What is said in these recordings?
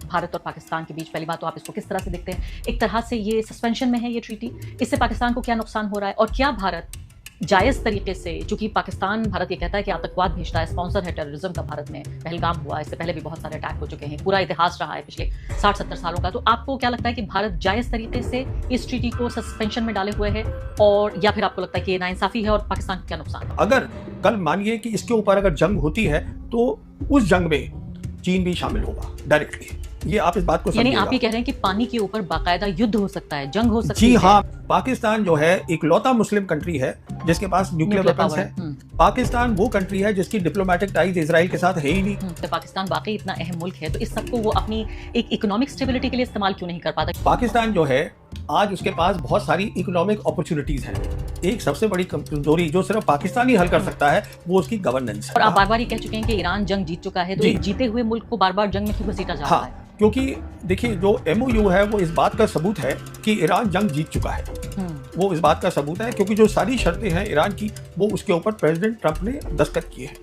भारत और पाकिस्तान के बीच? पहली बात तो आप इसको किस तरह से देखते हैं? एक तरह से ये सस्पेंशन में है ये ट्रीटी, इससे पाकिस्तान को क्या नुकसान हो रहा है? और क्या भारत जायज़ तरीके से, चूंकि पाकिस्तान, भारत ये कहता है कि आतंकवाद भेजता है, स्पॉन्सर है टेररिज्म का भारत में, पहलगाम हुआ, इससे पहले भी बहुत सारे अटैक हो चुके हैं, पूरा इतिहास रहा है पिछले 60-70 सालों का, तो आपको क्या लगता है कि भारत जायज़ तरीके से इस ट्रीटी को सस्पेंशन में डाले हुए है, और या फिर आपको लगता है कि ये नाइंसाफी है और पाकिस्तान को क्या नुकसान? अगर कल मानिए कि इसके ऊपर अगर जंग होती है तो उस जंग में चीन भी शामिल होगा डायरेक्टली। ये आप इस बात को यानी आप ये कह रहे हैं कि पानी के ऊपर बाकायदा युद्ध हो सकता है, जंग हो सकती है? जी हाँ, पाकिस्तान जो है इकलौता मुस्लिम कंट्री है जिसके पास न्यूक्लियर वेपन्स है। पाकिस्तान वो कंट्री है जिसकी डिप्लोमेटिक टाइज इजराइल के साथ है ही नहीं। तो पाकिस्तान वाकई इतना अहम मुल्क है, तो इस सबको वो अपनी एक इकोनॉमिक स्टेबिलिटी के लिए इस्तेमाल क्यों नहीं कर पाता? पाकिस्तान जो है आज उसके पास बहुत सारी इकोनॉमिक अपॉर्चुनिटीज हैं। एक सबसे बड़ी कमजोरी जो सिर्फ पाकिस्तान ही हल कर सकता है वो उसकी गवर्नेंस है। और आप बार बार ये कह चुके हैं कि ईरान जंग जीत चुका है, तो एक जीते हुए मुल्क को बार बार जंग में क्यों घसीटा जा रहा है? क्योंकि देखिए, जो MOU है वो इस बात का सबूत है कि ईरान जंग जीत चुका है। वो इस बात का सबूत है क्योंकि जो सारी शर्तें हैं ईरान की, वो उसके ऊपर प्रेसिडेंट ट्रंप ने दस्तखत किए हैं।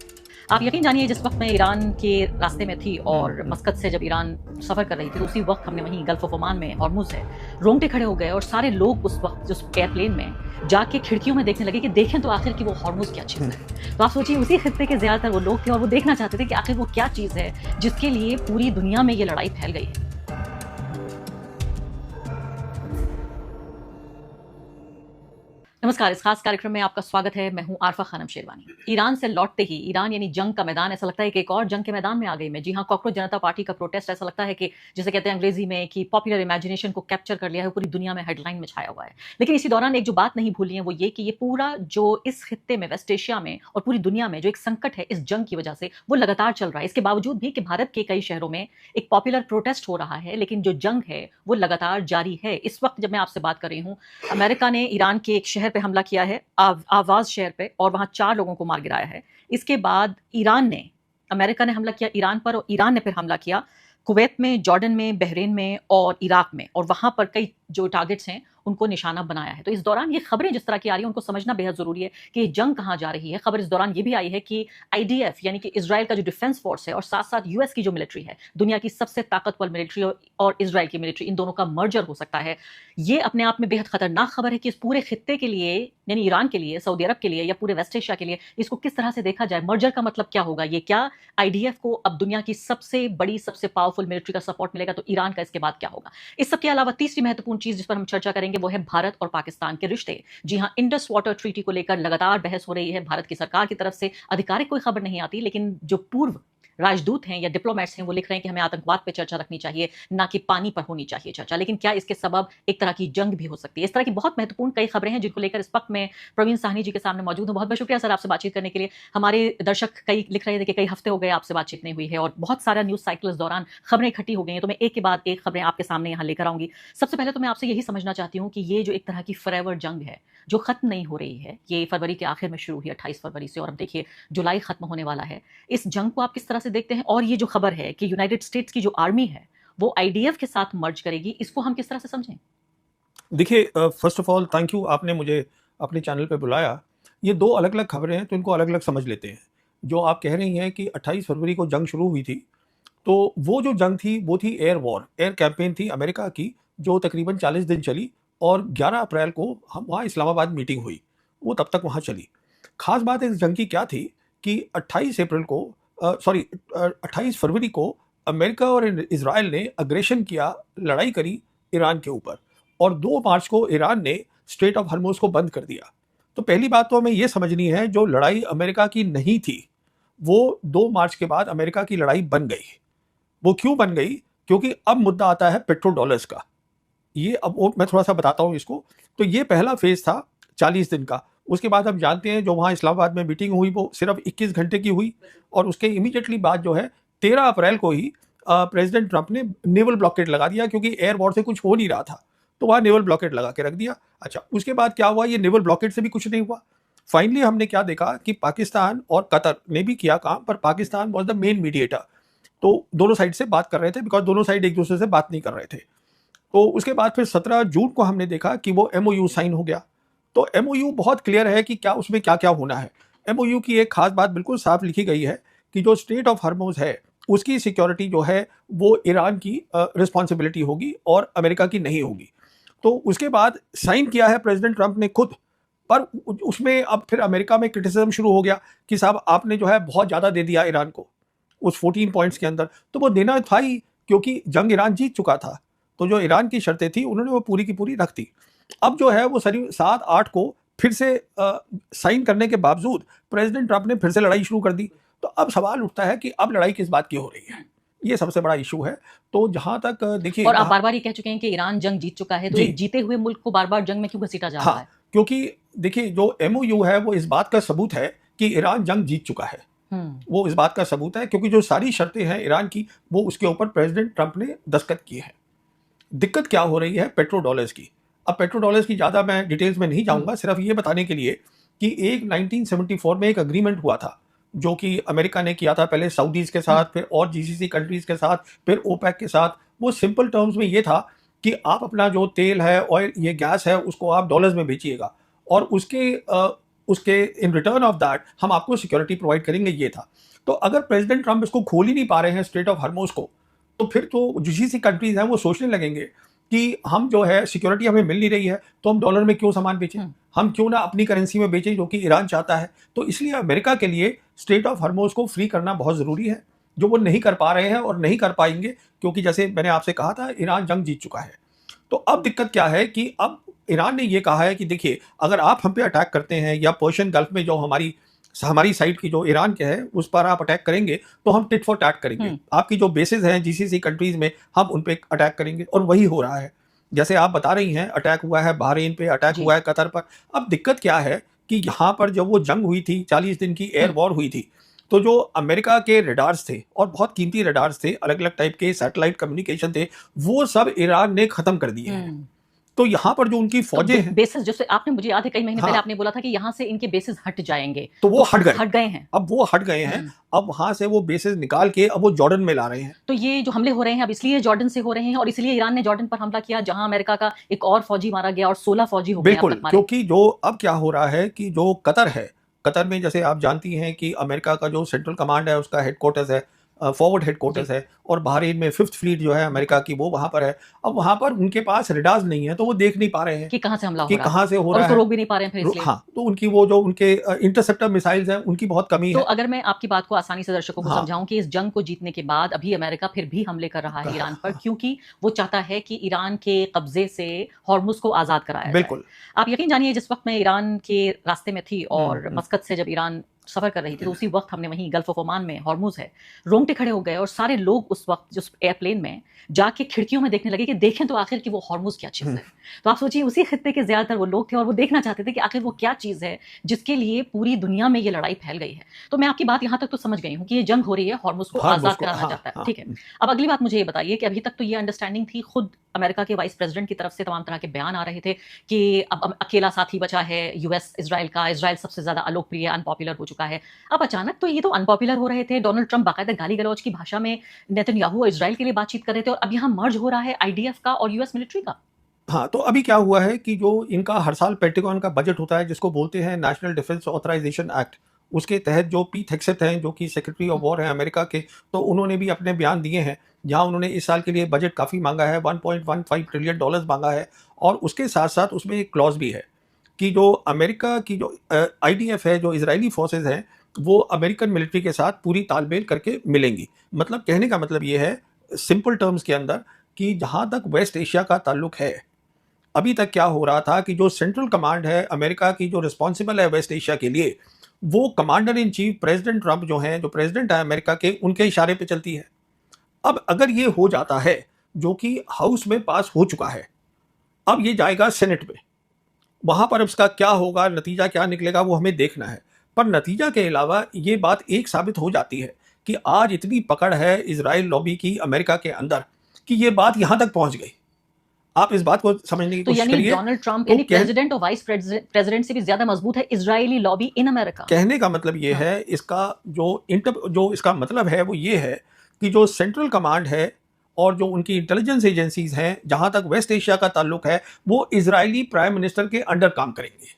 आप यकीन जानिए, जिस वक्त मैं ईरान के रास्ते में थी और मस्कत से जब ईरान सफ़र कर रही थी, तो उसी वक्त हमने वहीं गल्फ ऑफ ओमान में हॉर्मुज़ है, रोंगटे खड़े हो गए, और सारे लोग उस वक्त उस एयरप्लेन में जाके खिड़कियों में देखने लगे कि देखें तो आखिर कि वो हॉर्मुज़ क्या चीज़ है। तो आप सोचिए, उसी खित्ते के ज़्यादातर वो लोग थे और वो देखना चाहते थे कि आखिर वो क्या चीज़ है जिसके लिए पूरी दुनिया में ये लड़ाई फैल गई है। नमस्कार, इस खास कार्यक्रम में आपका स्वागत है। मैं हूं आरफा खानम शेरवानी। ईरान से लौटते ही, ईरान यानी जंग का मैदान, ऐसा लगता है कि एक और जंग के मैदान में आ गई मैं। जी हां, कॉकरोच जनता पार्टी का प्रोटेस्ट ऐसा लगता है कि जिसे कहते हैं अंग्रेजी में कि पॉपुलर इमेजिनेशन को कैप्चर कर लिया है, पूरी दुनिया में हेडलाइन में छाया हुआ है। लेकिन इसी दौरान एक जो बात नहीं भूली है वो ये कि ये पूरा जो इस खित्ते में, वेस्ट एशिया में और पूरी दुनिया में जो एक संकट है इस जंग की वजह से, वो लगातार चल रहा है। इसके बावजूद भी कि भारत के कई शहरों में एक पॉपुलर प्रोटेस्ट हो रहा है, लेकिन जो जंग है वो लगातार जारी है। इस वक्त जब मैं आपसे बात कर रही हूँ, अमेरिका ने ईरान के एक शहर पर हमला किया है, आवाज शहर पे, और वहां 4 लोगों को मार गिराया है। इसके बाद अमेरिका ने हमला किया ईरान पर, और ईरान ने फिर हमला किया कुवैत में, जॉर्डन में, बहरीन में और इराक में, और वहां पर कई जो टारगेट्स हैं उनको निशाना बनाया है। तो इस दौरान ये खबरें जिस तरह की आ रही हैं उनको समझना बेहद जरूरी है कि ये जंग कहां जा रही है। खबर इस दौरान ये भी आई है कि IDF यानी कि इजराइल का जो डिफेंस फोर्स है और साथ साथ US की जो मिलिट्री है, दुनिया की सबसे ताकतवर मिलिट्री, और इजराइल की मिलिट्री, इन दोनों का मर्जर हो सकता है। ये अपने आप में बेहद खतरनाक खबर है कि इस पूरे खित्ते के लिए, यानी ईरान के लिए, सऊदी अरब के लिए या पूरे वेस्ट एशिया के लिए, इसको किस तरह से देखा जाए। मर्जर का मतलब क्या होगा? ये क्या IDF को अब दुनिया की सबसे बड़ी, सबसे पावरफुल मिलिट्री का सपोर्ट मिलेगा? तो ईरान का इसके बाद क्या होगा? इस सब के अलावा तीसरी महत्वपूर्ण चीज जिस पर हम चर्चा करेंगे वो है भारत और पाकिस्तान के रिश्ते। जी हां, इंडस वाटर ट्रीटी को लेकर लगातार बहस हो रही है। भारत की सरकार की तरफ से आधिकारिक कोई खबर नहीं आती, लेकिन जो पूर्व राजदूत हैं या डिप्लोमेट्स हैं वो लिख रहे हैं कि हमें आतंकवाद पे चर्चा रखनी चाहिए, ना कि पानी पर होनी चाहिए चर्चा। लेकिन क्या इसके सबब एक तरह की जंग भी हो सकती है? इस तरह की बहुत महत्वपूर्ण कई खबरें हैं जिनको लेकर इस वक्त में प्रवीण साहनी जी के सामने मौजूद हूं। बहुत बहुत शुक्रिया सर आपसे बातचीत करने के लिए। हमारे दर्शक कई लिख रहे थे कि कई हफ्ते हो गए आपसे बातचीत नहीं हुई है, और बहुत सारा न्यूज साइकिल इस दौरान खबरें इकट्ठी हो गई हैं, तो मैं एक के बाद एक खबरें आपके सामने यहाँ लेकर आऊंगी। सबसे पहले तो मैं आपसे यही समझना चाहती हूँ कि ये जो एक तरह की फॉरएवर जंग है जो खत्म नहीं हो रही है, ये फरवरी के आखिर में शुरू हुई 28 फरवरी से, और अब देखिए जुलाई खत्म होने वाला है। इस जंग को आप किस तरह से देखते हैं? और ये जो खबर है कि यूनाइटेड स्टेट्स की जो आर्मी है वो IDF के साथ मर्ज करेगी, इसको हम किस तरह से समझें? देखिए, first of all thank you, आपने मुझे अपने चैनल पे बुलाया। ये दो अलग अलग खबरें हैं तो इनको अलग अलग समझ लेते हैं। जो आप कह रही हैं कि 28 फरवरी को जंग शुरू हुई थी, तो वो जो जंग थी वो थी एयर वॉर, एयर कैंपेन थी अमेरिका की, जो तकरीबन 40 दिन चली, और 11 अप्रैल को हम वहाँ इस्लामाबाद मीटिंग हुई, वो तब तक वहाँ चली। खास बात इस जंग की क्या थी कि 28 फरवरी को अमेरिका और इजराइल ने अग्रेशन किया, लड़ाई करी ईरान के ऊपर, और 2 मार्च को ईरान ने स्ट्रेट ऑफ हॉर्मुज़ को बंद कर दिया। तो पहली बात तो हमें ये समझनी है, जो लड़ाई अमेरिका की नहीं थी वो 2 मार्च के बाद अमेरिका की लड़ाई बन गई। वो क्यों बन गई? क्योंकि अब मुद्दा आता है पेट्रो डॉलर्स का। ये अब मैं थोड़ा सा बताता हूँ इसको। तो ये पहला फेज था 40 दिन का। उसके बाद हम जानते हैं जो वहाँ इस्लामाबाद में मीटिंग हुई वो सिर्फ 21 घंटे की हुई, और उसके इमीडिएटली बाद जो है 13 अप्रैल को ही प्रेसिडेंट ट्रंप ने नेवल ब्लॉकेट लगा दिया, क्योंकि एयर वॉर से कुछ हो नहीं रहा था, तो वहाँ नेवल ब्लॉकेट लगा के रख दिया। अच्छा, उसके बाद क्या हुआ? ये नेवल ब्लॉकेट से भी कुछ नहीं हुआ। फाइनली हमने क्या देखा कि पाकिस्तान और कतर ने भी किया काम, पर Pakistan was the main mediator. तो दोनों साइड से बात कर रहे थे, बिकॉज दोनों साइड एक दूसरे से बात नहीं कर रहे थे। तो उसके बाद फिर 17 जून को हमने देखा कि वो MOU साइन हो गया। तो MOU बहुत क्लियर है कि क्या उसमें क्या क्या होना है। MOU की एक खास बात बिल्कुल साफ लिखी गई है कि जो स्ट्रेट ऑफ हॉर्मुज़ है उसकी सिक्योरिटी जो है वो ईरान की रिस्पॉन्सिबिलिटी होगी और अमेरिका की नहीं होगी। तो उसके बाद साइन किया है प्रेसिडेंट ट्रंप ने खुद, पर उसमें अब फिर अमेरिका में क्रिटिसिज्म शुरू हो गया कि साहब आपने जो है बहुत ज़्यादा दे दिया ईरान को उस 14 पॉइंट्स के अंदर। तो वो देना था ही, क्योंकि जंग ईरान जीत चुका था, तो जो ईरान की शर्तें थी उन्होंने वो पूरी की पूरी रख दी। अब जो है वो 7-8 को फिर से साइन करने के बावजूद प्रेसिडेंट ट्रंप ने फिर से लड़ाई शुरू कर दी। तो अब सवाल उठता है कि अब लड़ाई किस बात की हो रही है, ये सबसे बड़ा इशू है। तो जहां तक देखिए, और आप बार बार ये कह चुके हैं कि ईरान जंग जीत चुका है, तो जी। एक जीते हुए मुल्क को बार बार जंग में क्यों घसीटा जा रहा है? क्योंकि देखिए जो MOU है वो इस बात का सबूत है कि ईरान जंग जीत चुका है। वो इस बात का सबूत है, क्योंकि जो सारी शर्तें हैं ईरान की वो उसके ऊपर प्रेसिडेंट ट्रंप ने दस्तखत किए हैं। दिक्कत क्या हो रही है? पेट्रो डॉलर्स की। अब पेट्रो डॉलर्स की ज़्यादा मैं डिटेल्स में नहीं जाऊंगा, सिर्फ ये बताने के लिए कि एक 1974 में एक अग्रीमेंट हुआ था जो कि अमेरिका ने किया था, पहले सऊदीज के साथ, फिर और GCC कंट्रीज के साथ, फिर OPEC के साथ। वो सिंपल टर्म्स में ये था कि आप अपना जो तेल है, ऑयल, ये गैस है, उसको आप डॉलर्स में बेचिएगा और उसके इन रिटर्न ऑफ दैट हम आपको सिक्योरिटी प्रोवाइड करेंगे, ये था। तो अगर प्रेसिडेंट ट्रंप इसको खोल ही नहीं पा रहे हैं स्ट्रेट ऑफ हर्मुज को, तो फिर तो GCC कंट्रीज हैं वो सोचने लगेंगे कि हम जो है सिक्योरिटी हमें मिल नहीं रही है, तो हम डॉलर में क्यों सामान बेचें, हम क्यों ना अपनी करेंसी में बेचें जो कि ईरान चाहता है। तो इसलिए अमेरिका के लिए स्ट्रेट ऑफ हर्मुज को फ्री करना बहुत ज़रूरी है, जो वो नहीं कर पा रहे हैं और नहीं कर पाएंगे, क्योंकि जैसे मैंने आपसे कहा था ईरान जंग जीत चुका है। तो अब दिक्कत क्या है कि अब ईरान ने ये कहा है कि देखिए अगर आप हम पे अटैक करते हैं या पर्शियन गल्फ में जो हमारी साइड की जो ईरान के है उस पर आप अटैक करेंगे, तो हम टिट फॉर टैट करेंगे। आपकी जो बेसिस हैं GCC कंट्रीज में, हम उन पे अटैक करेंगे, और वही हो रहा है। जैसे आप बता रही हैं, अटैक हुआ है बहरीन पे, अटैक हुआ है कतर पर। अब दिक्कत क्या है कि यहाँ पर जब वो जंग हुई थी, 40 दिन की एयर वॉर हुई थी, तो जो अमेरिका के रडार्स थे और बहुत कीमती रडार्स थे, अलग अलग टाइप के सैटेलाइट कम्युनिकेशन थे, वो सब ईरान ने खत्म कर दिए हैं। तो यहाँ पर जो उनकी फौजें हैं, बेसिस, जैसे आपने मुझे याद है कई महीने पहले आपने बोला था कि यहाँ से इनके बेसिस हट जाएंगे, तो वो हट गए हैं। अब वो हट गए हैं। अब वहां से वो बेसिस निकाल के अब वो जॉर्डन में ला रहे हैं। तो ये जो हमले हो रहे हैं अब इसलिए जॉर्डन से हो रहे हैं, और इसलिए ईरान ने जॉर्डन पर हमला किया जहां अमेरिका का एक और फौजी मारा गया और 16 फौजी हो गए। बिल्कुल, क्योंकि जो अब क्या हो रहा है कि जो कतर है, कतर में जैसे आप जानती हैं कि अमेरिका का जो सेंट्रल कमांड है उसका हेडक्वार्टर्स है, फॉरवर्ड हेडक्वार्टर्स है, और बहरीन में 5th फ्लीट जो है अमेरिका की वो वहां पर है। अब वहां पर उनके पास रडार्स नहीं है, तो वो देख नहीं पा रहे हैं कि कहां से हमला हो कि रहा है, कहां से हो और रहा उसको है, रोक भी नहीं पा रहे हैं फिर इसलिए। हाँ, तो उनकी वो जो उनके इंटरसेप्टर मिसाइल्स हैं उनकी बहुत कमी तो है। अगर मैं आपकी बात को आसानी से दर्शकों को समझाऊं कि इस जंग को जीतने के बाद अभी अमेरिका फिर भी हमले कर रहा है ईरान पर, क्योंकि वो चाहता है कि ईरान के कब्जे से हॉर्मुज को आजाद कराया बिल्कुल जाए। आप यकीन जानिए, जिस वक्त मैं ईरान के रास्ते में थी और मस्कत से जब ईरान सफर कर रही थी, तो उसी वक्त हमने वहीं गल्फ ऑफ ओमान में हॉर्मुज है, रोंगटे खड़े हो गए, और सारे लोग उस वक्त उस एयरप्लेन में जाके खिड़कियों में देखने लगे कि देखें तो आखिर कि वो हॉर्मुज क्या चीज़ है। तो आप सोचिए, उसी खित्ते के ज्यादातर वो लोग थे और वो देखना चाहते थे कि आखिर वो क्या चीज़ है जिसके लिए पूरी दुनिया में ये लड़ाई फैल गई है। तो मैं आपकी बात यहाँ तक तो समझ गई हूँ कि ये जंग हो रही है, हॉर्मुज को आजाद कराना चाहता है, ठीक है। अब अगली बात मुझे ये बताइए कि अभी तक तो ये अंडरस्टैंडिंग थी, खुद अमेरिका के वाइस प्रेसिडेंट की तरफ से तमाम तरह के बयान आ रहे थे कि अब अकेला साथी बचा है US इजराइल का, इजराइल सबसे ज्यादा अलोकप्रिय, अनपॉपुलर हो चुका है। अब अचानक तो ये तो अनपॉपुलर हो रहे थे, डोनाल्ड ट्रंप बाकायदा गाली गलौज की भाषा में नेतन्याहू और इजराइल के लिए बातचीत कर रहे थे, और अब यहाँ मर्ज हो रहा है IDF का और US मिलिट्री का। हाँ, तो अभी क्या हुआ है कि जो इनका हर साल पेंटागन का बजट होता है, जिसको बोलते हैं नेशनल डिफेंस ऑथराइजेशन एक्ट, उसके तहत जो पीट हेग्सेथ हैं जो कि सेक्रेटरी ऑफ वॉर हैं अमेरिका के, तो उन्होंने भी अपने बयान दिए हैं जहां उन्होंने इस साल के लिए बजट काफ़ी मांगा है, $1.15 ट्रिलियन मांगा है। और उसके साथ साथ उसमें एक क्लॉज भी है कि जो अमेरिका की जो IDF है, जो इजरायली फोर्सेज हैं, वो अमेरिकन मिलिट्री के साथ पूरी तालमेल करके मिलेंगी। मतलब कहने का मतलब ये है सिंपल टर्म्स के अंदर कि जहाँ तक वेस्ट एशिया का ताल्लुक है, अभी तक क्या हो रहा था कि जो सेंट्रल कमांड है अमेरिका की, जो रिस्पॉन्सिबल है वेस्ट एशिया के लिए, वो commander in chief president Trump जो हैं, जो प्रेसिडेंट है अमेरिका के, उनके इशारे पे चलती है। अब अगर ये हो जाता है, जो कि हाउस में पास हो चुका है, अब ये जाएगा सेनेट में, वहां पर इसका क्या होगा, नतीजा क्या निकलेगा, वो हमें देखना है। पर नतीजा के अलावा ये बात एक साबित हो जाती है कि आज इतनी पकड़ है इजराइल लॉबी की अमेरिका के अंदर कि ये बात यहां तक पहुंच गई। आप इस बात को समझने की कोशिश करिए। डोनाल्ड ट्रंप यानी प्रेसिडेंट और वाइस प्रेसिडेंट से भी ज्यादा मजबूत है इजरायली लॉबी इन अमेरिका। कहने का मतलब ये है, इसका जो इसका मतलब है वो ये है कि जो सेंट्रल कमांड है और जो उनकी इंटेलिजेंस एजेंसीज हैं, जहां तक वेस्ट एशिया का ताल्लुक है, वो इजरायली प्राइम मिनिस्टर के अंडर काम करेंगे।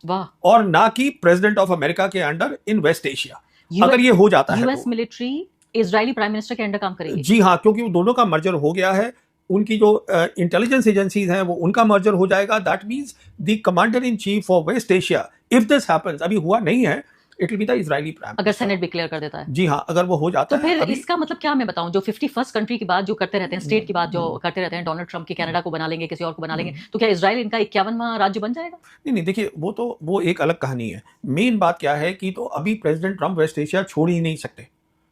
वाह। और ना कि प्रेसिडेंट ऑफ अमेरिका के अंडर इन वेस्ट एशिया। अगर ये हो जाता है, US military Israeli prime minister के अंडर काम करेगी। जी हाँ, क्योंकि वो दोनों का मर्जर हो गया है। उनकी जो इंटेलिजेंस एजेंसीज हैं वो उनका मर्जर हो जाएगा। That means the commander in chief of West Asia, if this happens, अभी हुआ नहीं है, it will be the Israeli prime अगर सेनेट भी क्लियर कर देता है। जी हाँ, अगर वो हो जाता तो फिर है। इसका मतलब क्या मैं बताऊं, जो 51st कंट्री की बात जो करते रहते हैं, स्टेट की बात जो करते रहते हैं, डोनाल्ड ट्रंप की कनाडा को बना लेंगे, किसी और को बना लेंगे, तो क्या इजराइल इनका 51वां राज्य बन जाएगा? नहीं नहीं, देखिए वो एक अलग कहानी है। मेन बात क्या है कि तो अभी प्रेसिडेंट ट्रंप वेस्ट एशिया छोड़ ही नहीं सकते।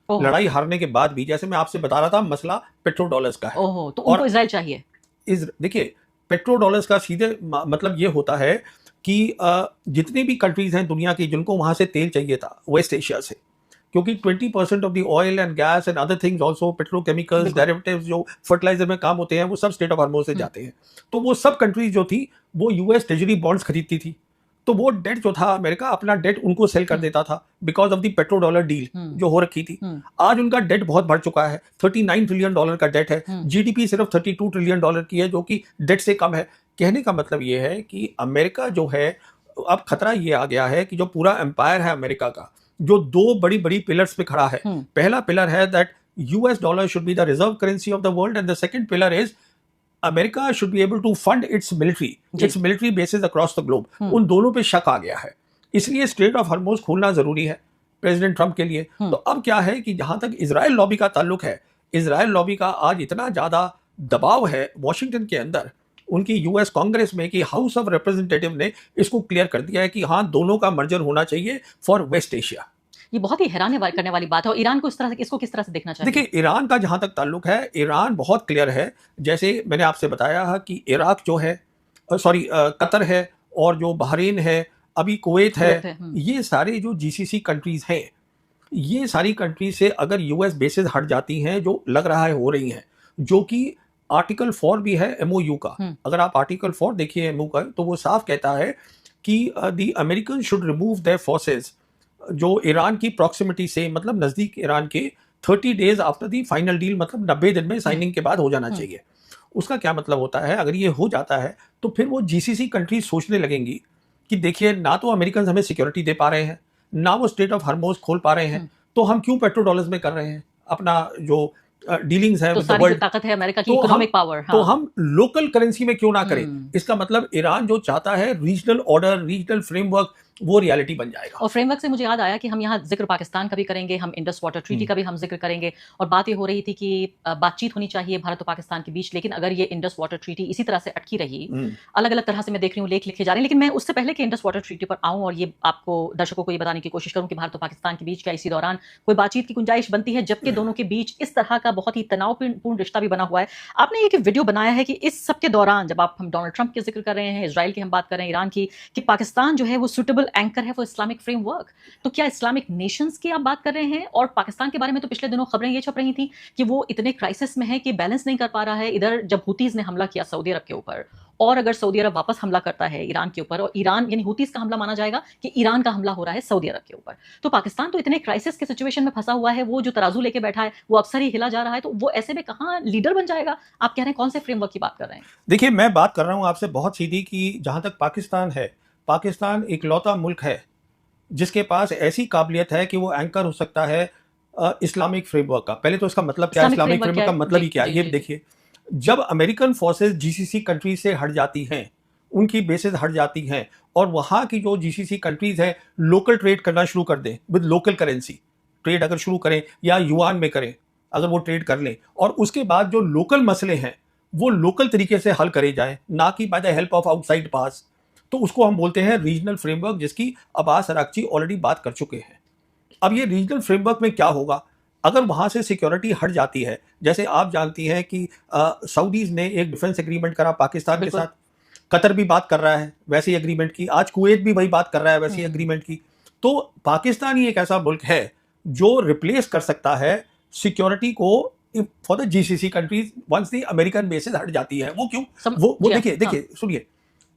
ओहो, लड़ाई हारने के बाद भी, जैसे मैं आपसे बता रहा था, मसला पेट्रो डॉलर्स का है। ओहो, तो उनको और इजराइल चाहिए। देखिए, पेट्रो डॉलर्स का सीधे मतलब ये होता है कि जितनी भी कंट्रीज हैं दुनिया की जिनको वहां से तेल चाहिए था वेस्ट एशिया से, क्योंकि 20% of the oil and gas and other things also, petrochemicals, बिल्कुल। डेरिवेटिव्स जो फर्टिलाइजर में काम होते हैं, वो सब स्टेट ऑफ हार्मोज से जाते हैं। तो वो सब कंट्रीज जो थी वो यूएस ट्रेजरी बॉन्ड्स खरीदती थी। तो वो डेट जो था, अमेरिका अपना डेट उनको सेल कर देता था because of the petro dollar deal जो हो रखी थी। आज उनका डेट बहुत बढ़ चुका है, $39 ट्रिलियन का डेट है। जीडीपी सिर्फ $32 ट्रिलियन की है, जो कि डेट से कम है। कहने का मतलब ये है कि अमेरिका जो है, अब खतरा ये आ गया है कि जो पूरा एम्पायर है अमेरिका का, जो दो बड़ी बड़ी पिलर्स पे खड़ा है। पहला पिलर है that US dollar should be the reserve currency of the world, and the second pillar is America should be able to fund its military bases across the globe. उन दोनों पे शक आ गया है, इसलिए स्ट्रेट ऑफ हॉर्मुज खोलना जरूरी है प्रेसिडेंट ट्रंप के लिए। तो अब क्या है कि जहां तक इजराइल लॉबी का ताल्लुक है, इजराइल लॉबी का आज इतना ज्यादा दबाव है वॉशिंगटन के अंदर, उनकी यूएस कांग्रेस में, कि हाउस ऑफ रिप्रेजेंटेटिव ने इसको क्लियर कर दिया है कि हाँ, दोनों का मर्जर होना चाहिए फॉर वेस्ट एशिया। ये बहुत ही हैरान करने वाली बात है। और ईरान को इसको किस तरह से देखना चाहिए? देखिए, ईरान का जहां तक ताल्लुक है, ईरान बहुत क्लियर है। जैसे मैंने आपसे बताया कि इराक जो है, कतर है, और जो बहरीन है, अभी कुवैत है, ये सारे जो जीसीसी कंट्रीज हैं, ये सारी कंट्रीज से अगर यूएस बेसिस हट जाती हैं, जो लग रहा है हो रही हैं, जो कि आर्टिकल 4 भी है एमओयू का। अगर आप आर्टिकल 4 देखिए एमओयू का, तो वो साफ कहता है कि the American should remove their forces, जो ईरान की प्रॉक्सिमिटी से, मतलब नजदीक ईरान के, 30 days after the final deal, मतलब 90 दिन में साइनिंग के बाद हो जाना चाहिए। उसका क्या मतलब होता है? अगर ये हो जाता है तो फिर वो जीसीसी कंट्रीज सोचने लगेंगी कि देखिए, ना तो अमेरिकन हमें सिक्योरिटी दे पा रहे हैं, ना वो स्टेट ऑफ हॉर्मुज खोल पा रहे हैं, तो हम क्यों पेट्रो डॉलर्स में कर रहे हैं अपना जो डीलिंग्स है तो विद द सारी जो वर्ल्ड? ताकत है अमेरिका की, इकोनॉमिक पावर, तो हम लोकल करेंसी में क्यों ना करें? इसका मतलब ईरान जो चाहता है रीजनल ऑर्डर, रीजनल फ्रेमवर्क, वो रियलिटी बन जाएगा। और फ्रेमवर्क से मुझे याद आया कि हम यहाँ जिक्र पाकिस्तान का भी करेंगे, हम इंडस वाटर ट्रीटी का भी हम जिक्र करेंगे। और बात ये हो रही थी कि बातचीत होनी चाहिए भारत और पाकिस्तान के बीच, लेकिन अगर ये इंडस वाटर ट्रीटी इसी तरह से अटकी रही, अलग अलग तरह से मैं देख रही हूँ लेख लिखे जा रहे हैं, लेकिन मैं उससे पहले कि इंडस वाटर ट्रीटी पर आऊँ और ये आपको दर्शकों को ये बताने की कोशिश करूँ कि भारत और पाकिस्तान के बीच क्या इसी दौरान कोई बातचीत की गुंजाइश बनती है, जबकि दोनों के बीच इस तरह का बहुत ही तनावपूर्ण रिश्ता भी बना हुआ है। आपने एक वीडियो बनाया है कि इस सब के दौरान, जब हम डोनाल्ड ट्रंप के जिक्र कर रहे हैं, इजराइल की हम बात कर रहे हैं, ईरान की, कि पाकिस्तान जो है वो सुटेबल एंकर है फॉर इस्लामिक फ्रेमवर्क। तो क्या इस्लामिक नेशंस की आप बात कर रहे हैं? और पाकिस्तान के बारे में तो पिछले दिनों खबरें ये छप रही थी कि वो इतने क्राइसिस में है कि बैलेंस नहीं कर पा रहा है। इधर जब हुतीज ने हमला किया सऊदी अरब के ऊपर, और अगर सऊदी अरब वापस हमला करता है ईरान के ऊपर, और ईरान यानी हुतीज का हमला माना जाएगा कि ईरान का हमला हो रहा है सऊदी अरब के ऊपर, तो पाकिस्तान तो इतने क्राइसिस के सिचुएशन में फंसा हुआ है, वो जो तराजू लेके बैठा है वो अक्सर ही हिला जा रहा है। तो वो ऐसे में कहां लीडर बन जाएगा? आप कह रहे हैं कौन से फ्रेमवर्क की बात कर रहे हैं? देखिए, मैं बात कर रहा हूं आपसे बहुत सीधी कि जहां तक पाकिस्तान है, पाकिस्तान इकलौता मुल्क है जिसके पास ऐसी काबिलियत है कि वो एंकर हो सकता है इस्लामिक फ्रेमवर्क का। पहले तो इसका मतलब क्या है, इस्लामिक फ्रेमवर्क का मतलब ही क्या है, ये देखिए। जब अमेरिकन फोर्सेस जीसीसी कंट्रीज से हट जाती हैं, उनकी बेसेस हट जाती हैं, और वहां की जो जीसीसी कंट्रीज हैं लोकल ट्रेड करना शुरू कर दें विद लोकल करेंसी, ट्रेड अगर शुरू करें या युआन में करें, अगर वो ट्रेड कर लें, और उसके बाद जो लोकल मसले हैं वो लोकल तरीके से हल करे जाए, ना कि by the help of outside pass, तो उसको हम बोलते हैं रीजनल फ्रेमवर्क, जिसकी अब्बास अराक्ची ऑलरेडी बात कर चुके हैं। अब ये रीजनल फ्रेमवर्क में क्या होगा अगर वहां से सिक्योरिटी हट जाती है? जैसे आप जानती हैं कि सऊदीज ने एक डिफेंस एग्रीमेंट करा पाकिस्तान के साथ, कतर भी बात कर रहा है वैसे ही एग्रीमेंट की, आज कुवैत भी वही बात कर रहा है वैसे ही एग्रीमेंट की। तो पाकिस्तान ही एक ऐसा मुल्क है जो रिप्लेस कर सकता है सिक्योरिटी को for the GCC countries once the American bases हट जाती है। वो क्यों? वो देखिए सुनिए,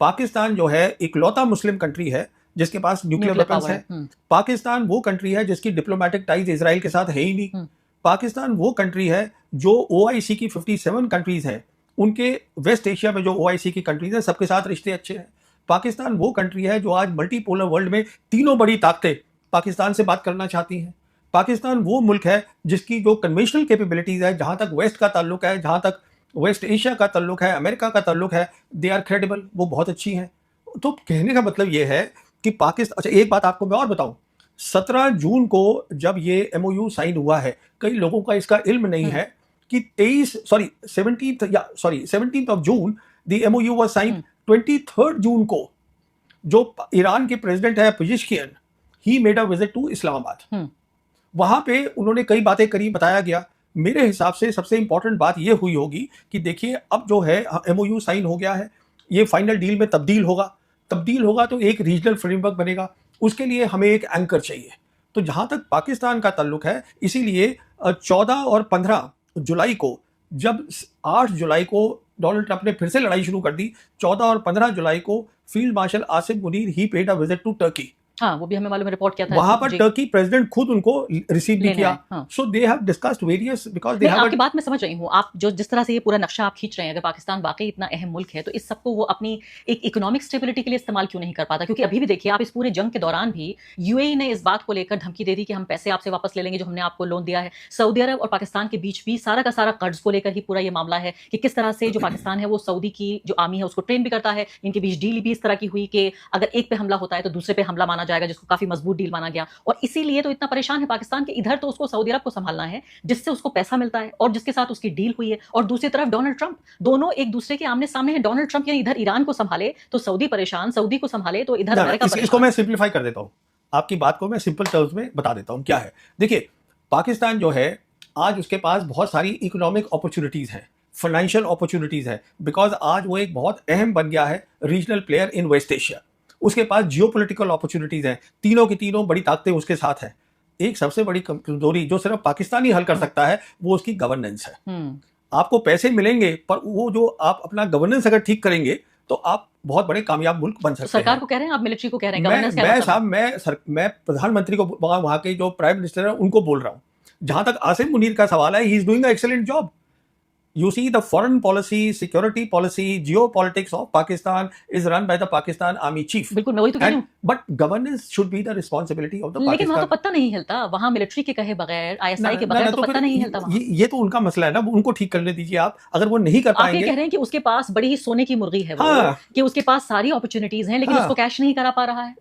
पाकिस्तान जो है इकलौता मुस्लिम कंट्री है जिसके पास न्यूक्लियर वेपन्स है। पाकिस्तान वो कंट्री है जिसकी डिप्लोमेटिक टाइज इजराइल के साथ है ही नहीं। पाकिस्तान वो कंट्री है जो ओआईसी की 57 कंट्रीज हैं, उनके वेस्ट एशिया में जो ओआईसी की कंट्रीज हैं सबके साथ रिश्ते अच्छे हैं। पाकिस्तान वो कंट्री है जो आज मल्टीपोलर वर्ल्ड में तीनों बड़ी ताकतें पाकिस्तान से बात करना चाहती हैं। पाकिस्तान वो मुल्क है जिसकी जो कन्वेंशनल कैपेबिलिटीज है, जहां तक वेस्ट का ताल्लुक है, जहां तक वेस्ट एशिया का ताल्लुक है, अमेरिका का ताल्लुक है, दे आर क्रेडिबल, वो बहुत अच्छी हैं। तो कहने का मतलब ये है कि पाकिस्तान, अच्छा एक बात आपको मैं और बताऊं, 17 जून को जब ये एमओयू साइन हुआ है, कई लोगों का इसका इल्म नहीं है कि 17th of June the MOU was sign. 23 जून को जो ईरान के प्रेसिडेंट है Pezeshkian, he made a visit to Islamabad. वहां पे उन्होंने कई बातें करी, बताया गया। मेरे हिसाब से सबसे इंपॉर्टेंट बात यह हुई होगी कि देखिए अब जो है एमओयू साइन हो गया है, ये फाइनल डील में तब्दील होगा तो एक रीजनल फ्रेमवर्क बनेगा, उसके लिए हमें एक एंकर चाहिए। तो जहां तक पाकिस्तान का ताल्लुक है, इसीलिए 14 और 15 जुलाई को, जब 8 जुलाई को डोनाल्ड ट्रंप ने फिर से लड़ाई शुरू कर दी, 14 और 15 जुलाई को field marshal Asif Munir he paid a visit to Turkey. हाँ, वो भी हमें मालूम है, रिपोर्ट किया था वहां पर टर्की प्रेसिडेंट खुद उनको रिसीव भी किया। हाँ। So they have discussed various, because they have, आपकी बात मैं समझ रही हूँ। आप जो जिस तरह से ये पूरा नक्शा आप खींच रहे हैं, अगर पाकिस्तान वाकई इतना अहम मुल्क है तो इस सबको वो अपनी एक इकोनॉमिक स्टेबिलिटी के लिए इस्तेमाल क्यों नहीं कर पाता? क्योंकि अभी भी देखिए आप, इस पूरे जंग के दौरान भी यूएई ने इस बात को लेकर धमकी दे दी कि हम पैसे आपसे वापस ले लेंगे जो हमने आपको लोन दिया है। सऊदी अरब और पाकिस्तान के बीच भी सारा का सारा कर्ज को लेकर ही पूरा ये मामला है कि किस तरह से जो पाकिस्तान है वो सऊदी की जो आर्मी है उसको ट्रेन भी करता है। इनके बीच डील भी इस तरह की हुई कि अगर एक पे हमला होता है तो दूसरे पे हमला माना जाएगा, जिसको काफी मजबूत डील माना गया। और इसीलिए तो इतना परेशान है पाकिस्तान के, इधर तो उसको सऊदी अरब को संभालना है जिससे उसको पैसा मिलता है और जिसके साथ उसकी डील हुई है, और दूसरी तरफ डोनाल्ड ट्रंप, दोनों एक दूसरे के आमने सामने हैं। डोनाल्ड ट्रंप यानी इधर ईरान को संभाले तो सऊदी परेशान, सऊदी को संभाले तो इधर अमेरिका परेशान। इसको मैं सिंप्लीफाई कर देता हूं, आपकी बात को मैं सिंपल टर्म्स में बता देता हूं क्या है। देखिए पाकिस्तान जो है आज उसके पास बहुत सारी इकोनॉमिक अपॉर्चुनिटीज हैं, फाइनेंशियल अपॉर्चुनिटीज है, बिकॉज आज वो एक बहुत अहम बन गया है regional player in West Asia. उसके पास जियोपॉलिटिकल अपॉर्चुनिटीज हैं, तीनों की तीनों बड़ी ताकतें उसके साथ हैं। एक सबसे बड़ी कमजोरी जो सिर्फ पाकिस्तान ही हल कर सकता है वो उसकी गवर्नेंस है। आपको पैसे मिलेंगे पर वो जो आप अपना गवर्नेंस अगर ठीक करेंगे तो आप बहुत बड़े कामयाब मुल्क बन सकते हैं। सरकार को कह रहे हैं, आप मिलिट्री को कह रहे हैं, गवर्नेंस क्या मतलब? मैं प्रधानमंत्री को, वहां के जो प्राइम मिनिस्टर है उनको बोल रहा हूं। जहां तक आसिम मुनीर का सवाल है, he is doing a excellent job. You see, the foreign policy, security policy, geopolitics of Pakistan is run by the Pakistan Army Chief. बिल्कुल, मैं वही तो कह रही हूँ। But governance should be the responsibility of the Pakistan. लेकिन वहां तो पत्ता नहीं हिलता, वहां मिलिट्री के कहे बगैर, आईएसआई के बगैर तो पत्ता नहीं हिलता वहां। ये तो उनका मसला है ना, उनको ठीक करने दीजिए आप। अगर वो नहीं कर पाएंगे, आप ये कह रहे हैं कि उसके पास बड़ी ही सोने की मुर्गी है वो, कि उसके पास सारी अपॉर्चुनिटीज हैं लेकिन उसको कैश नहीं करा पा रहा है।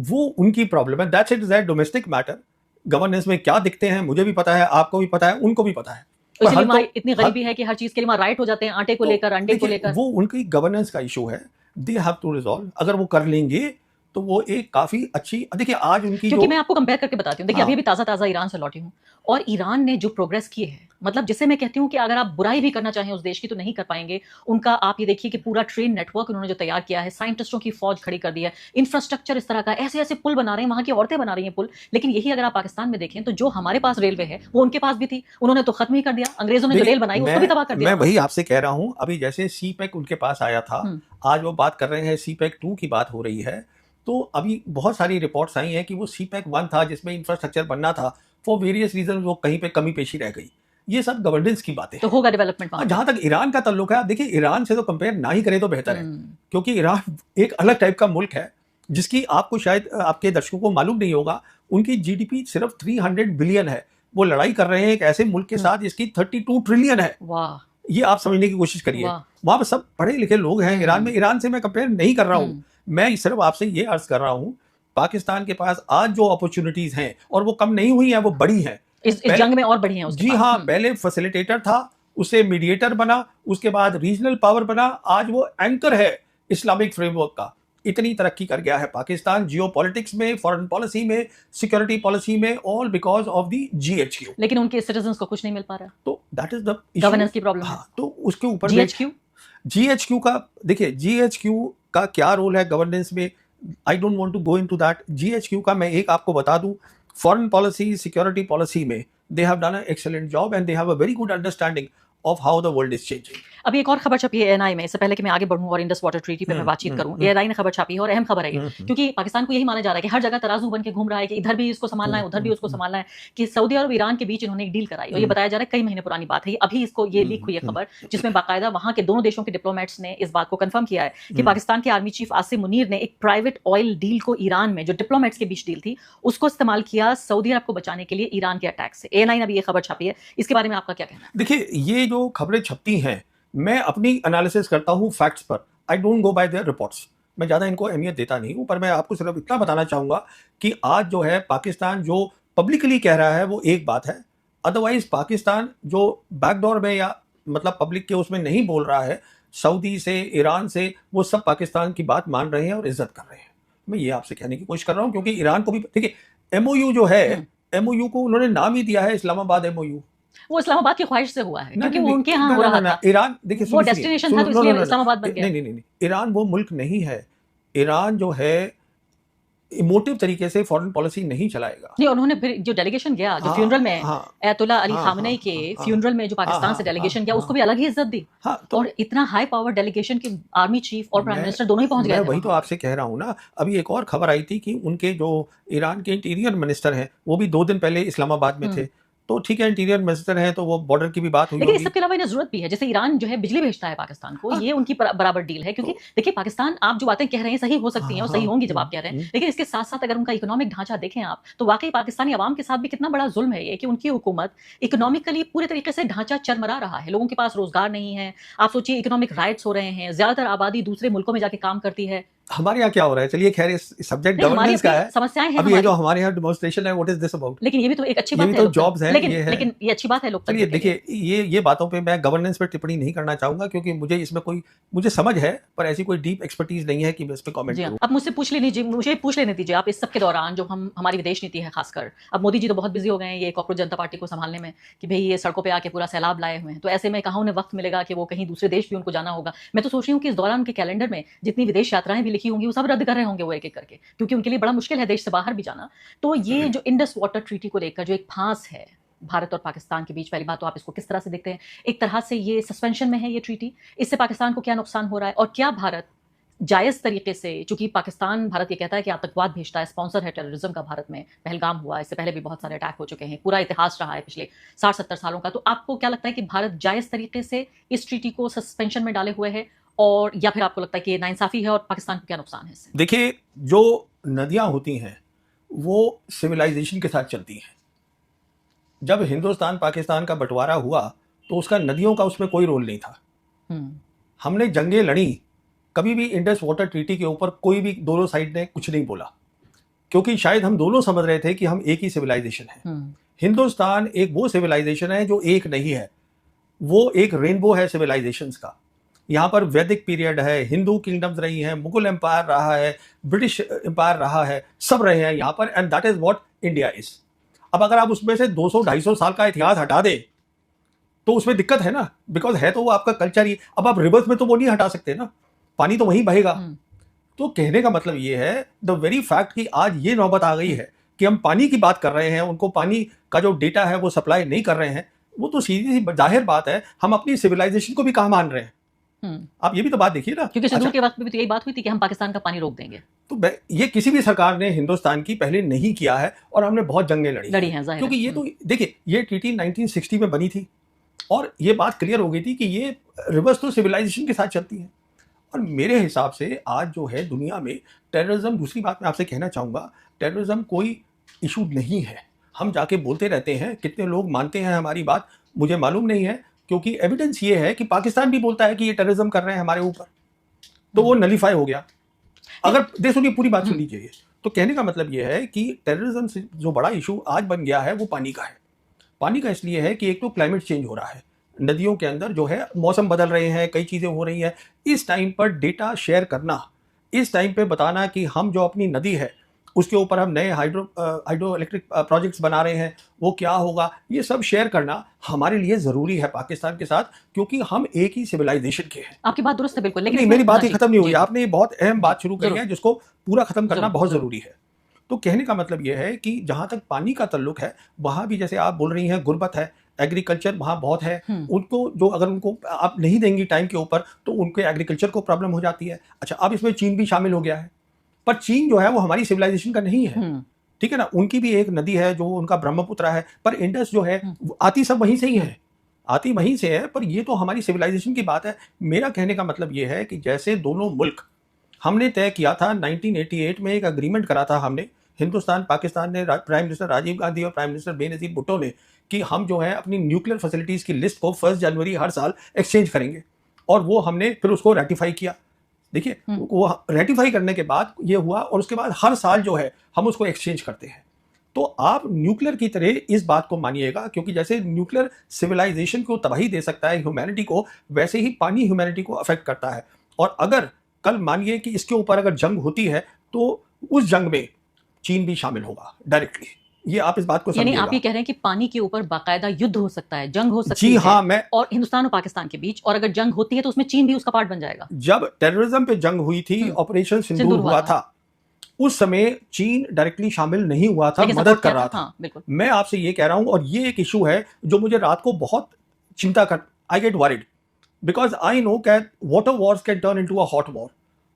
वो उनकी प्रॉब्लम है। That's it, is that domestic matter. Governance में क्या दिखते हैं मुझे भी पता है, आपको भी पता है, उनको भी पता है। इसलिए इतनी गरीबी है कि हर चीज के लिए वहां राइट हो जाते हैं, आटे को लेकर, अंडे को लेकर। वो उनकी गवर्नेंस का इशू है, दे हैव टू रिजॉल्व। अगर वो कर लेंगे तो वो एक काफी अच्छी, देखिए आज उनकी, क्योंकि मैं आपको कंपेयर करके बताती हूँ। देखिए अभी भी ताजा ईरान से लौटी हूँ और ईरान ने जो प्रोग्रेस की है, मतलब जिसे मैं कहती हूँ कि अगर आप बुराई भी करना चाहें उस देश की तो नहीं कर पाएंगे। उनका आप ये देखिए कि पूरा ट्रेन नेटवर्क उन्होंने जो तैयार किया है, साइंटिस्टों की फौज खड़ी कर दी है, इंफ्रास्ट्रक्चर इस तरह का, ऐसे ऐसे पुल बना रहे हैं, वहां की औरतें बना रही हैं पुल। लेकिन यही अगर आप पाकिस्तान में देखें तो जो हमारे पास रेलवे है वो उनके पास भी थी, उन्होंने तो खत्म ही कर दिया। अंग्रेजों ने जो रेल बनाई उसको भी तबाह कर दिया। मैं वही आपसे कह रहा हूं, अभी जैसे सीपैक उनके पास आया था, आज वो बात कर रहे हैं सीपैक 2 की बात हो रही है। तो अभी बहुत सारी रिपोर्ट्स आई हैं कि वो सीपैक 1 था जिसमें इंफ्रास्ट्रक्चर बनना था, फॉर वेरियस रीजन वो कहीं पे कमी पेशी रह गई। ये सब गवर्नेंस की बातें तो होगा डेवलपमेंट। जहां तक ईरान का ताल्लुक है, देखिए ईरान से तो कंपेयर ना ही करें तो बेहतर है, क्योंकि ईरान एक अलग टाइप का मुल्क है जिसकी आपको शायद आपके दर्शकों को मालूम नहीं होगा। उनकी जीडीपी सिर्फ 300 बिलियन है। वो लड़ाई कर रहे हैं एक ऐसे मुल्क के साथ जिसकी 32 ट्रिलियन है। वाह, ये आप समझने की कोशिश करिए। वहां पर सब पढ़े लिखे लोग हैं ईरान में। ईरान से मैं कंपेयर नहीं कर रहा हूं, मैं सिर्फ आपसे ये अर्ज कर रहा हूं, पाकिस्तान के पास आज जो अपॉर्चुनिटीज हैं और वो कम नहीं हुई हैं, वो बड़ी हैं। इस जंग में और बड़ी हैं उसके जी पास। हाँ, पहले फैसिलिटेटर था, उससे मीडिएटर बना, उसके बाद रीजनल पावर बना, आज वो एंकर है इस्लामिक फ्रेमवर्क का। इतनी तरक्की कर गया है पाकिस्तान जियोपॉलिटिक्स में, फॉरेन पॉलिसी में, सिक्योरिटी पॉलिसी में, all because of the GHQ. लेकिन उनके सिटीजंस को कुछ नहीं मिल पा रहा, तो दैट इज द गवर्नेंस की प्रॉब्लम है। तो उसके ऊपर जीएचक्यू का देखिए, जीएचक्यू का क्या रोल है गवर्नेंस में, I don't want to go into that. GHQ का मैं एक आपको बता दूं, फॉरेन पॉलिसी, सिक्योरिटी पॉलिसी में they have done an excellent job and they have a very good understanding of how the world is changing. अभी एक और खबर छपी है एएनआई में, इससे पहले कि मैं आगे बढ़ूं और इंडस वाटर ट्रीटी पे मैं बातचीत करूं, एएनआई ने खबर छापी है और अहम खबर है ये, क्योंकि पाकिस्तान को यही माना जा रहा है कि हर जगह तराजू बन के घूम रहा है कि इधर भी इसको संभालना है, उधर भी उसको संभालना है, कि सऊदी अरब और ईरान के बीच इन्होंने एक डील कराई और ये बताया जा रहा है कई महीने पुरानी बात है ये, अभी इसको ये लीक हुई है खबर, जिसमें बाकायदा वहां के दोनों देशों के डिप्लोमेट्स ने इस बात को कंफर्म किया है कि पाकिस्तान के आर्मी चीफ आसिम मुनीर ने एक प्राइवेट ऑयल डील को ईरान में, जो डिप्लोमेट्स के बीच डील थी, उसको इस्तेमाल किया सऊदी अरब को बचाने के लिए ईरान के अटैक से। एएनआई ने अभी ये खबर छापी है, इसके बारे में आपका क्या कहना है? देखिए, ये जो खबरें छपती हैं, मैं अपनी एनालिसिस करता हूं फैक्ट्स पर, I don't go bye there reports. मैं ज़्यादा इनको अहमियत देता नहीं हूं, पर मैं आपको सिर्फ इतना बताना चाहूंगा कि आज जो है पाकिस्तान जो पब्लिकली कह रहा है वो एक बात है, अदरवाइज पाकिस्तान जो बैकडोर में या मतलब पब्लिक के उसमें नहीं बोल रहा है, सऊदी से, ईरान से, वो सब पाकिस्तान की बात मान रहे हैं और इज्जत कर रहे हैं। मैं ये आपसे कहने की कोशिश कर रहा हूँ, क्योंकि ईरान को भी देखिए, एमओयू जो है, एमओयू को उन्होंने नाम ही दिया है इस्लामाबाद एमओयू। वो इस्लामाबाद की ख्वाहिश से हुआ है, क्योंकि वो उनके यहाँ हो रहा था। ईरान देखिए, वो डेस्टिनेशन था तो इसलिए इस्लामाबाद बन गया। नहीं, ईरान वो मुल्क नहीं है। ईरान जो है इमोटिव तरीके से फॉरेन पॉलिसी नहीं चलाएगा। नहीं, उन्होंने फिर जो डेलीगेशन गया, जो फ्यूनरल में अयतुल्ला अली खामनेई के फ्यूनरल में जो पाकिस्तान से डेलीगेशन गया, उसको भी अलग ही इज्जत दी। और इतना हाई पावर डेलीगेशन की आर्मी चीफ और प्राइम मिनिस्टर दोनों ही पहुंच गए। वही तो आपसे कह रहा हूँ ना। अभी एक और खबर आई थी कि उनके जो ईरान के इंटीरियर मिनिस्टर हैं, वो भी 2 दिन पहले इस्लामाबाद में थे। तो ठीक है, इंटीरियर मिनिस्टर है तो वो बॉर्डर की भी बात हुई, लेकिन इस सब के अलावा इन्हें जरूरत भी है। जैसे ईरान जो है बिजली भेजता है पाकिस्तान को, ये उनकी बराबर डील है, क्योंकि देखिए पाकिस्तान, आप जो बातें कह रहे हैं सही हो सकती हैं और सही होंगी जब आप कह रहे हैं, लेकिन इसके साथ साथ अगर उनका इकोनॉमिक ढांचा देखें आप, तो वाकई पाकिस्तानी अवाम के साथ भी कितना बड़ा जुल्म है ये, कि उनकी हुकूमत इकोनॉमिकली पूरे तरीके से ढांचा चरमरा रहा है, लोगों के पास रोजगार नहीं है। आप सोचिए, इकोनॉमिक राइट्स हो रहे हैं, ज्यादातर आबादी दूसरे मुल्कों में जाके काम करती है। हमारे यहाँ क्या हो रहा है, चलिए खैर, इस सब्जेक्ट गवर्नेंस का है, समस्याएं हैं। अभी ये जो हमारे यहाँ डेमोन्स्ट्रेशन है, व्हाट इज दिस अबाउट? लेकिन ये भी तो एक अच्छी बात है, तो जॉब्स हैं, लेकिन ये अच्छी बात है लोग। चलिए देखिए, ये बातों पे मैं गवर्नेंस पे टिप्पणी नहीं करना चाहूंगा, क्योंकि मुझे इसमें मुझे समझ है, पर ऐसी कोई डीप एक्सपर्टीज नहीं है कि मैं इस पे कमेंट करूं। अब मुझसे मुझे पूछ लेने दीजिए आप, इस सब के दौरान जो हमारी विदेश नीति है खासकर, अब मोदी जी तो बहुत बिजी हो गए हैं ये कॉकरोच जनता पार्टी को संभालने में, कि भाई ये सड़कों पे आके पूरा सैलाब लाए हुए हैं, तो ऐसे में कहाँ उन्हें वक्त मिलेगा कि वो कहीं दूसरे देश भी उनको जाना होगा। मैं तो सोच रही हूँ कि इस दौरान उनके कैलेंडर में जितनी विदेश यात्राएं भी लिखी होंगी, वो सब रद्द कर रहे होंगे वो एक एक करके, क्योंकि उनके लिए बड़ा मुश्किल है देश से बाहर भी जाना। तो ये जो इंडस वाटर ट्रीटी को लेकर जो एक फांस है भारत और पाकिस्तान के बीच, पहली बात तो आप इसको किस तरह से देखते हैं? एक तरह से ये सस्पेंशन में है ये ट्रीटी, इससे पाकिस्तान को क्या नुकसान हो रहा है, और क्या भारत जायज तरीके से, चूंकि पाकिस्तान, भारत ये कहता है कि आतंकवाद भेजता है, स्पॉन्सर है टेररिज्म का भारत में, पहलगाम हुआ, इससे पहले भी बहुत सारे अटैक हो चुके हैं, पूरा इतिहास रहा है पिछले 60-70 सालों का, तो आपको क्या लगता है कि भारत जायज तरीके से इस ट्रीटी को सस्पेंशन में डाले हुए है, और या फिर आपको लगता है कि ये नाइंसाफी है और पाकिस्तान को क्या नुकसान है इससे? देखिए, जो नदियां होती हैं वो सिविलाइजेशन के साथ चलती हैं। जब हिंदुस्तान पाकिस्तान का बंटवारा हुआ तो उसका नदियों का उसमें कोई रोल नहीं था। हमने जंगें लड़ी, कभी भी इंडस वाटर ट्रीटी के ऊपर कोई भी दोनों साइड ने कुछ नहीं बोला, क्योंकि शायद हम दोनों समझ रहे थे कि हम एक ही सिविलाइजेशन है। हिंदुस्तान एक वो सिविलाइजेशन है जो एक नहीं है, वो एक रेनबो है सिविलाइजेशंस का। यहाँ पर वैदिक पीरियड है, हिंदू किंगडम्स रही हैं, मुगल एम्पायर रहा है, ब्रिटिश एम्पायर रहा है, सब रहे हैं यहाँ पर, and that is what India is. अब अगर आप उसमें से 200-250 साल का इतिहास हटा दे तो उसमें दिक्कत है ना, बिकॉज है तो वो आपका कल्चर ही। अब आप रिवर्स में तो वो नहीं हटा सकते ना, पानी तो वहीं बहेगा। तो कहने का मतलब ये है, द वेरी फैक्ट कि आज ये नौबत आ गई है कि हम पानी की बात कर रहे हैं, उनको पानी का जो डेटा है वो सप्लाई नहीं कर रहे हैं, वो तो सीधी सी जाहिर बात है, हम अपनी सिविलाइजेशन को भी कहाँ मान रहे हैं। आप ये भी तो बात देखिए ना, क्योंकि सिंदूर के वक्त में भी तो यही बात हुई थी कि हम पाकिस्तान का पानी रोक देंगे। तो ये किसी भी सरकार ने हिंदुस्तान की पहले नहीं किया है, और हमने बहुत जंगें लड़ी हैं, क्योंकि ये तो देखिए, ये ट्रीटी 1960 में बनी थी और ये बात क्लियर हो गई थी कि ये रिवर्स तो सिविलाइजेशन के साथ चलती है। और मेरे हिसाब से आज जो है दुनिया में टेररिज्म, दूसरी बात मैं आपसे कहना चाहूँगा, टेररिज्म कोई इशू नहीं है। हम जाके बोलते रहते हैं, कितने लोग मानते हैं हमारी बात मुझे मालूम नहीं है, क्योंकि एविडेंस ये है कि पाकिस्तान भी बोलता है कि ये टेररिज्म कर रहे हैं हमारे ऊपर, तो वो नलीफाई हो गया। अगर सुनिए, पूरी बात सुन लीजिए। तो कहने का मतलब ये है कि टेररिज्म से जो बड़ा इशू आज बन गया है वो पानी का है। पानी का इसलिए है कि एक तो क्लाइमेट चेंज हो रहा है, नदियों के अंदर जो है मौसम बदल रहे हैं, कई चीज़ें हो रही हैं। इस टाइम पर डेटा शेयर करना, इस टाइम पे बताना कि हम जो अपनी नदी है उसके ऊपर हम नए हाइड्रो इलेक्ट्रिक प्रोजेक्ट्स बना रहे हैं, वो क्या होगा, ये सब शेयर करना हमारे लिए ज़रूरी है पाकिस्तान के साथ, क्योंकि हम एक ही सिविलाइजेशन के हैं। आपकी बात दुरुस्त है बिल्कुल, लेकिन नहीं, मेरी बात ही खत्म नहीं हुई। आपने ये बहुत अहम बात शुरू करी है जिसको पूरा खत्म करना बहुत ज़रूरी है। तो कहने का मतलब ये है कि जहाँ तक पानी का तल्लुक है, वहाँ भी जैसे आप बोल रही हैं गुर्बत है, एग्रीकल्चर वहाँ बहुत है, उनको जो अगर उनको आप नहीं देंगी टाइम के ऊपर तो उनके एग्रीकल्चर को प्रॉब्लम हो जाती है। अच्छा, अब इसमें चीन भी शामिल हो गया है, पर चीन जो है वो हमारी सिविलाइजेशन का नहीं है, ठीक है ना। उनकी भी एक नदी है जो उनका ब्रह्मपुत्र है, पर इंडस जो है आती सब वहीं से ही है, आती वहीं से है, पर ये तो हमारी सिविलाइजेशन की बात है। मेरा कहने का मतलब ये है कि जैसे दोनों मुल्क हमने तय किया था 1988 में, एक अग्रीमेंट करा था हमने, हिंदुस्तान पाकिस्तान ने, प्राइम मिनिस्टर राजीव गांधी और प्राइम मिनिस्टर बेनजीर भुट्टो ने, कि हम जो है अपनी न्यूक्लियर फैसिलिटीज की लिस्ट को 1 जनवरी हर साल एक्सचेंज करेंगे, और वो हमने फिर उसको रेटिफाई किया। देखिए, वो रेटिफाई करने के बाद ये हुआ, और उसके बाद हर साल जो है हम उसको एक्सचेंज करते हैं। तो आप न्यूक्लियर की तरह इस बात को मानिएगा, क्योंकि जैसे न्यूक्लियर सिविलाइजेशन को तबाही दे सकता है ह्यूमैनिटी को, वैसे ही पानी ह्यूमैनिटी को अफेक्ट करता है। और अगर कल मानिए कि इसके ऊपर अगर जंग होती है तो उस जंग में चीन भी शामिल होगा डायरेक्टली। ये आप इस बात को यानी समझिएगा। आप ये कह रहे हैं कि पानी के ऊपर बाकायदा युद्ध हो सकता है, जंग हो सकती जी है, हाँ, मैं और हिंदुस्तान और पाकिस्तान के बीच, और अगर जंग होती है तो उसमें चीन भी उसका पार्ट बन जाएगा। जब टेररिज्म पे जंग हुई थी, ऑपरेशन सिंदूर हुआ था, उस समय चीन डायरेक्टली शामिल नहीं हुआ था, मदद कर रहा था। हाँ, बिल्कुल। मैं आपसे ये कह रहा हूं, और ये एक इशू है जो मुझे रात को बहुत चिंता कर, I get worried, because I know that water Wars can turn into a hot war,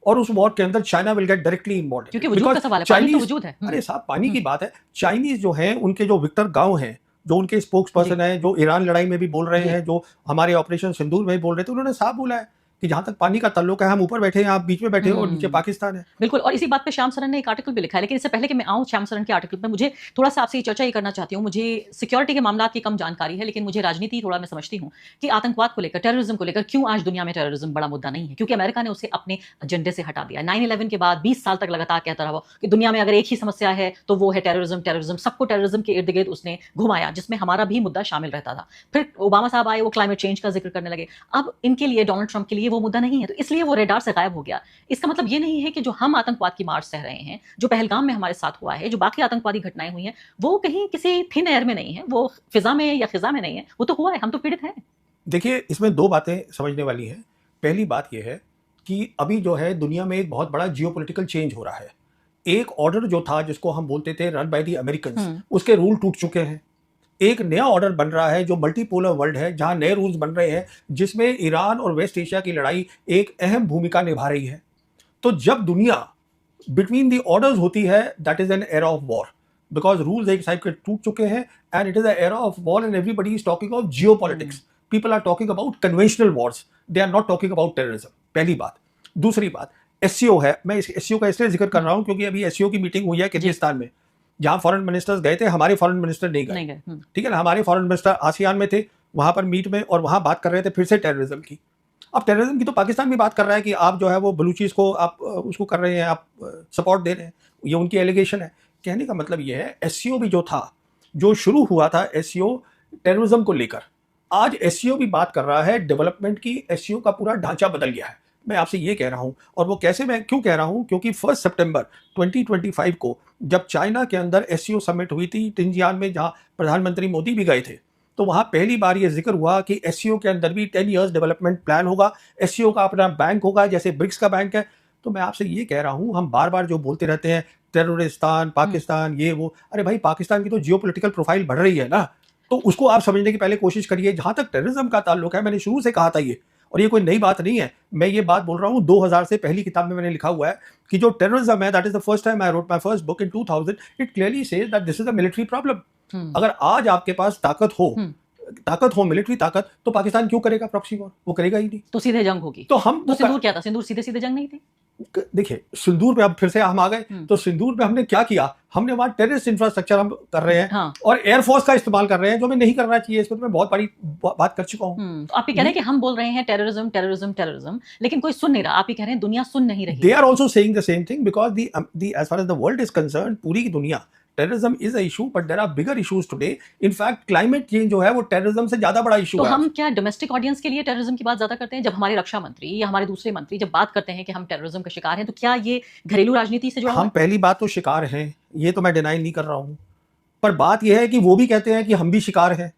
और उस वॉर के अंदर China will get directly involve, क्योंकि वजूद का सवाल है, पानी तो वजूद है। अरे साहब, पानी की बात है। चाइनीज जो है, उनके जो विक्टर गांव हैं, जो उनके स्पोक्स पर्सन है, जो ईरान लड़ाई में भी बोल रहे हैं, जो हमारे ऑपरेशन सिंदूर में भी बोल रहे थे, उन्होंने साफ बोला है कि जहां तक पानी का ताल्लुक है, हम ऊपर बैठे हैं, आप बीच में बैठे हो, और नीचे पाकिस्तान है। बिल्कुल, और इसी बात पे श्याम सरन ने एक आर्टिकल भी लिखा है। लेकिन इससे पहले कि मैं आऊं श्याम सरन के आर्टिकल पे, मुझे थोड़ा सा आपसे ये चर्चा ये करना चाहती हूँ। मुझे सिक्योरिटी के मामला की कम जानकारी है, लेकिन मुझे राजनीति थोड़ा मैं समझती हूँ कि आतंकवाद को लेकर, टेररिज्म को लेकर क्यों आज दुनिया में टेररिज्म बड़ा मुद्दा नहीं है, क्योंकि अमेरिका ने उसे अपने एजेंडे से हटा दिया। 9/11 के बाद 20 साल तक लगातार कहता रहा कि दुनिया में अगर एक ही समस्या है तो वो है टेररिज्म। टेररिज्म, सबको टेररिज्म के इर्द गिर्द उसने घुमाया, जिसमें हमारा भी मुद्दा शामिल रहता था। फिर ओबामा साहब आए, वो क्लाइमेट चेंज का जिक्र करने लगे। अब इनके लिए, डोनाल्ड ट्रंप के लिए वो मुद्दा नहीं है, तो इसलिए वो रेडार से गायब हो गया। इसका मतलब ये नहीं है कि जो हम आतंकवाद की मार सह रहे हैं, जो पहलगाम में हमारे साथ हुआ है, जो बाकी आतंकवादी घटनाएं हुई हैं, वो कहीं किसी थिन एयर में नहीं है, वो फिजा में या खिजा में नहीं है, वो तो हुआ है, हम तो पीड़ित हैं। देखिए, इसमें दो बातें समझने वाली हैं। पहली बात यह है कि अभी जो है दुनिया में एक बहुत बड़ा जियोपॉलिटिकल चेंज हो रहा है। एक ऑर्डर जो था, जिसको हम बोलते थे रन बाय द अमेरिकन्स, उसके रूल टूट चुके हैं। एक नया ऑर्डर बन रहा है जो मल्टीपोलर वर्ल्ड है, जहां नए रूल्स बन रहे हैं, जिसमें ईरान और वेस्ट एशिया की लड़ाई एक अहम भूमिका निभा रही है। तो जब दुनिया बिटवीन द ऑर्डर्स होती है, that is an era of war, because rules एक साइड के टूट चुके हैं, and it is a era of war, and everybody is talking of geopolitics. People are talking about conventional wars, they are not talking about terrorism. पहली बात। दूसरी बात, SCO है। मैं इस एससीओ का इसलिए जिक्र कर रहा हूं क्योंकि अभी एससीओ की मीटिंग हुई है किर्गिस्तान में, जहां फॉरेन मिनिस्टर्स गए थे, हमारे फॉरेन मिनिस्टर नहीं गए, ठीक है ना। हमारे फॉरेन मिनिस्टर आसियान में थे, वहां पर मीट में, और वहां बात कर रहे थे फिर से टेररिज्म की। अब टेररिज्म की तो पाकिस्तान भी बात कर रहा है कि आप जो है वो बलूचीज को आप उसको कर रहे हैं, आप सपोर्ट दे रहे हैं, ये उनकी एलिगेशन है। कहने का मतलब ये है, एससीओ भी जो था, जो शुरू हुआ था एससीओ टेररिज्म को लेकर, आज एससीओ भी बात कर रहा है डेवलपमेंट की। एससीओ का पूरा ढांचा बदल गया है। मैं आपसे ये कह रहा हूं, और वो कैसे, मैं क्यों कह रहा हूं, क्योंकि 1 सितंबर 2025 को जब चाइना के अंदर एससीओ समिट हुई थी टिंजियान में, जहां प्रधानमंत्री मोदी भी गए थे, तो वहां पहली बार ये जिक्र हुआ कि एससीओ के अंदर भी 10 इयर्स डेवलपमेंट प्लान होगा, एससीओ का अपना बैंक होगा, जैसे ब्रिक्स का बैंक है। तो मैं आपसे ये कह रहा हूं, हम बार बार जो बोलते रहते हैं टेररिस्तान, पाकिस्तान, ये वो, अरे भाई, पाकिस्तान की तो जियोपॉलिटिकल प्रोफाइल बढ़ रही है ना, तो उसको आप समझने की पहले कोशिश करिए। जहां तक टेररिज्म का ताल्लुक है, मैंने शुरू से कहा था ये, और ये कोई नई बात नहीं है, मैं ये बात बोल रहा हूँ 2000 से, पहली किताब में मैंने लिखा हुआ है कि जो टेररिज्म है, that is the first time I wrote my first book in 2000, it clearly says that this is a military problem. अगर आज आपके पास ताकत हो मिलिट्री ताकत, तो पाकिस्तान क्यों करेगा प्रॉक्सी वॉर? वो करेगा ही नहीं, तो सीधे जंग होगी। तो हम तो सिंदूर क्या था? सिंदूर सीधे सीधे जंग नहीं थी। देखिए, सिंदूर पे अब फिर से हम आ गए, तो सिंदूर पे हमने क्या किया, हमने वहां टेररिस्ट इंफ्रास्ट्रक्चर हम कर रहे हैं, हाँ। और एयरफोर्स का इस्तेमाल कर रहे हैं, जो हमें नहीं करना चाहिए। इसको तो मैं बहुत बड़ी बात कर चुका हूं। तो आप ये कह रहे हैं कि हम बोल रहे हैं टेररिज्म टेररिज्म टेररिज्म, लेकिन कोई सुन नहीं रहा। आप ये कह रहे हैं दुनिया सुन नहीं रही। They are also saying the same thing, because the as far as the world is concern, पूरी की दुनिया, terrorism is a issue, but there are bigger issues today. In fact climate change जो है वो टेररिज्म से ज्यादा बड़ा इशू तो है। हम क्या डोमेस्टिक ऑडियंस के लिए टेररिज्म की बात ज्यादा करते हैं? जब हमारे रक्षा मंत्री या हमारे दूसरे मंत्री जब बात करते हैं कि हम टेररिज्म का शिकार हैं, तो क्या ये घरेलू राजनीति से जुड़ा हम पहली बात तो शिकार हैं, ये तो मैं डिनाई नहीं कर रहा हूं, पर बात यह है कि वो भी कहते हैं कि हम भी शिकार हैं,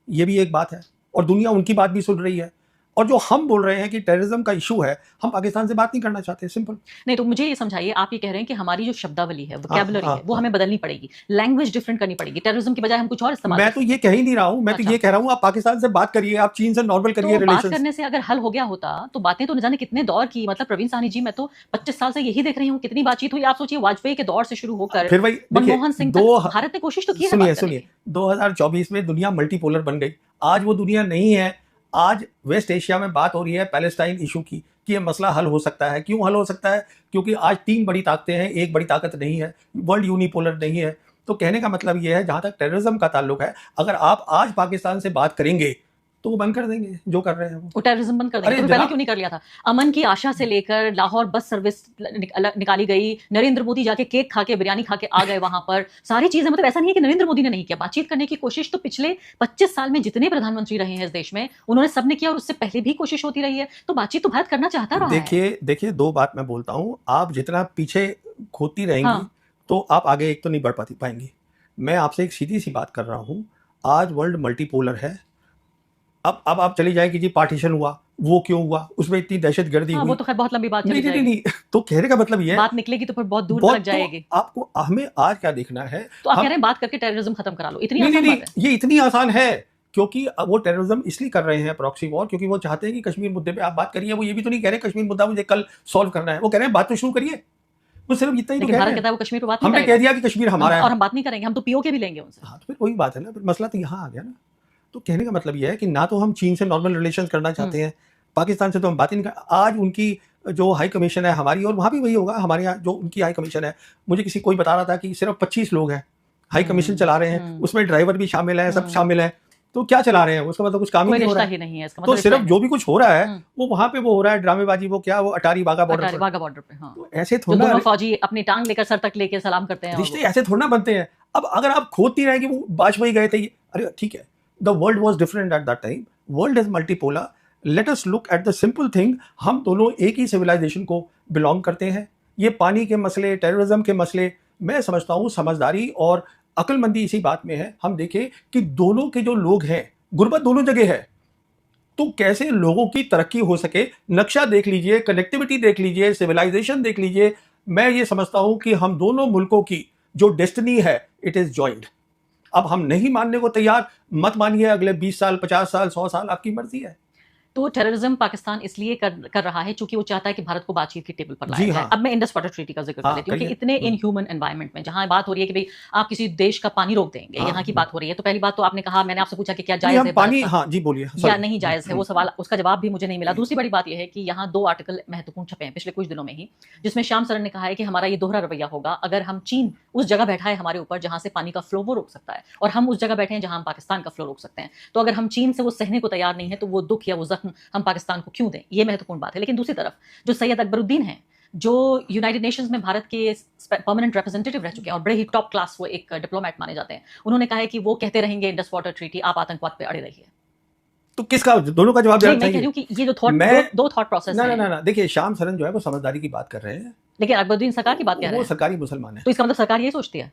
ये भी एक बात है, और दुनिया उनकी बात भी सुन रही है। और जो हम बोल रहे हैं कि टेररिज्म का इशू है, हम पाकिस्तान से बात नहीं करना चाहते, सिंपल। नहीं तो मुझे ये समझाइए, आप ये कह रहे हैं कि हमारी जो शब्दावली है, वोकैबुलरी हाँ, है, वो हाँ। हमें बदलनी पड़ेगी, लैंग्वेज डिफरेंट करनी पड़ेगी, टेररिज्म की बजाय हम कुछ और इस्तेमाल मैं कर तो सकते ये कह ही नहीं रहा हूँ, मैं तो अच्छा। ये कह रहा हूँ आप पाकिस्तान से बात करिए, आप चीन से नॉर्मल करिए तो बात रिलेशंस। करने से अगर हल हो गया होता तो बातें तो न जाने कितने दौर की, मतलब प्रवीण साहनी जी, मैं तो 25 साल से यही देख रही हूँ, कितनी बातचीत हुई। आप सोचिए, वाजपेयी के दौर से शुरू होकर फिर वही देखिए, मनमोहन सिंह दो तक भारत ने कोशिश तो की है सुनिए बात करने सुनिए की। 2024 में दुनिया मल्टीपोलर बन गई। आज वो दुनिया नहीं है। आज वेस्ट एशिया में बात हो रही है पैलेस्टाइन इशू की, कि ये मसला हल हो सकता है। क्यों हल हो सकता है? क्योंकि आज 3 बड़ी ताकतें हैं, एक बड़ी ताकत नहीं है, वर्ल्ड यूनिपोलर नहीं है। तो कहने का मतलब ये है, जहां तक टेररिज्म का ताल्लुक है, अगर आप आज पाकिस्तान से बात करेंगे तो वो बंद कर देंगे जो कर रहे हैं वो टेररिज्म बंद कर देंगे। अरे तो पहले जनाब- क्यों नहीं कर लिया था? अमन की आशा से लेकर लाहौर बस सर्विस निकाली गई, नरेंद्र मोदी जाके केक खा के, बिरयानी खा के आ गए वहां पर, सारी चीजें। मतलब ऐसा नहीं है कि नरेंद्र मोदी ने नहीं किया, बातचीत करने की कोशिश तो पिछले 25 साल में जितने प्रधानमंत्री रहे हैं इस देश में, उन्होंने सबने किया, और उससे पहले भी कोशिश होती रही है। तो बातचीत तो भारत करना चाहता रहा है। देखिए देखिए, 2 बात मैं बोलता हूं, आप जितना पीछे खोती रहेंगी हाँ। तो आप आगे एक तो नहीं बढ़ पाएंगी। मैं आपसे एक सीधी सी बात कर रहा हूं, आज वर्ल्ड मल्टीपोलर है। अब आप चली जाए कि जी पार्टीशन हुआ, वो क्यों हुआ, उसमें इतनी दहशतगर्दी हाँ, हुई। वो तो खैर बहुत लंबी बात चली नहीं नहीं जाएगी। नहीं, तो कहने का मतलब ये है, बात निकलेगी तो फिर बहुत दूर बहुत तक जाएगी। तो आपको हमें आज क्या देखना है। तो आप हम कह रहे हैं बात करके टेररिज्म खत्म करा लो, इतनी नहीं नहीं आसान नहीं, बात है? ये इतनी आसान है क्योंकि अब वो टेररिज्म इसलिए कर रहे हैं प्रॉक्सी वॉर, क्योंकि वो चाहते हैं कि कश्मीर मुद्दे पे आप बात करिए। वो ये भी तो नहीं कह रहे कश्मीर मुद्दा मुझे कल सॉल्व करना है, वो कह रहे हैं बात तो शुरू करिए। वो सिर्फ इतना ही तो लेकिन कह भारत रहे कहता हैं। है वो कश्मीर पर बात नहीं हमने कह करेगा, दिया कि कश्मीर हमारा और है। हम बात नहीं करेंगे, हम तो पीओके भी लेंगे उनसे। हाँ, तो फिर वही बात है ना, फिर मसला तो यहाँ आ गया ना। तो कहने का मतलब ये है कि ना तो हम चीन से नॉर्मल रिलेशन करना चाहते हैं, पाकिस्तान से तो हम बात ही नहीं कर। आज उनकी जो हाई कमीशन है हमारी, और वहाँ भी वही होगा, हमारे यहाँ जो उनकी हाई कमीशन है, मुझे किसी कोई बता रहा था कि सिर्फ 25 लोग हैं हाई कमीशन चला रहे हैं, उसमें ड्राइवर भी शामिल है, सब शामिल है। तो क्या चला रहे हैं? उसका मतलब कुछ काम ही कोई नहीं हो रिश्ता रहा ही है। नहीं है इसका तो मतलब। सिर्फ जो भी कुछ हो रहा है वो वहां पे वो हो रहा है ड्रामेबाजी, वो क्या, वो अटारी वाघा बॉर्डर पर। वाघा बॉर्डर पे, हाँ। तो ऐसे जो थोड़ा दोनों फौजी अपनी टांग लेकर सर तक लेके सलाम करते हैं, रिश्ते ऐसे थोड़ा बनते हैं। अब अगर आप खोदती रहे कि वो वाजपेयी गए थे, अरे ठीक है, the world was different at that time, world is multipolar. Let us look at the simple thing, हम दोनों एक ही सिविलाइजेशन को बिलोंग करते हैं। ये पानी के मसले, टेररिज्म के मसले, मैं समझता हूँ समझदारी और अक्लमंदी इसी बात में है। हम देखें कि दोनों के जो लोग हैं, गुर्बत दोनों जगह है, तो कैसे लोगों की तरक्की हो सके। नक्शा देख लीजिए, कनेक्टिविटी देख लीजिए, सिविलाइजेशन देख लीजिए। मैं ये समझता हूं कि हम दोनों मुल्कों की जो डेस्टिनी है, इट इज जॉइंट। अब हम नहीं मानने को तैयार, मत मानिए, अगले 20 साल, 50 साल, 100 साल आपकी मर्जी है। तो टेररिज्म पाकिस्तान इसलिए कर रहा है क्योंकि वो चाहता है कि भारत को बातचीत की टेबल पर लाया जी जाए। हाँ। अब मैं इंडस वाटर ट्रीटी का जिक्र कर हाँ, लेती हूँ कि करिए। इतने इनह्यूमन एनवायरनमेंट में जहां बात हो रही है कि भाई आप किसी देश का पानी रोक देंगे, हाँ, यहाँ की बात हो रही है। तो पहली बात तो आपने कहा, मैंने आपसे पूछा कि क्या नहीं, जायज हम है पानी, भारत का? हाँ जी बोलिए। या sorry। नहीं जायज है, वो सवाल, उसका जवाब भी मुझे नहीं मिला। दूसरी बड़ी बात यह है कि यहाँ 2 आर्टिकल महत्वपूर्ण छपे हैं पिछले कुछ दिनों में ही, जिसमें श्याम सरन ने कहा है कि हमारा ये दोहरा रवैया होगा अगर हम चीन उस जगह बैठा है हमारे ऊपर जहां से पानी का फ्लो वो रोक सकता है, और हम उस जगह बैठे हैं जहां हम पाकिस्तान का फ्लो रोक सकते हैं। तो अगर हम चीन से वो सहने को तैयार नहीं है, तो वो दुख या वो जख्म हम पाकिस्तान को क्यों दें? ये महत्वपूर्ण बात है। लेकिन दूसरी तरफ जो सैयद अकबरुद्दीन हैं, जो यूनाइटेड नेशंस में भारत के परमानेंट रिप्रेजेंटेटिव रह चुके हैं और बड़े ही टॉप क्लास वो एक डिप्लोमेट माने जाते हैं, उन्होंने कहा है कि वो कहते रहेंगे इंडस वाटर ट्रीटी, आप आतंकवाद पे अड़े रहिए। तो किसका, दोनों का जवाब देना मैं कह रही चाहिए। हूँ कि ये जो थॉट, दो थॉट प्रोसेस ना है। ना ना, देखिए श्याम सरन जो है वो समझदारी की बात कर रहे हैं, लेकिन अकबरुद्दीन सरकार की बात कह रहे वो हैं, सरकारी मुसलमान है। तो इसका मतलब सरकार ये सोचती है।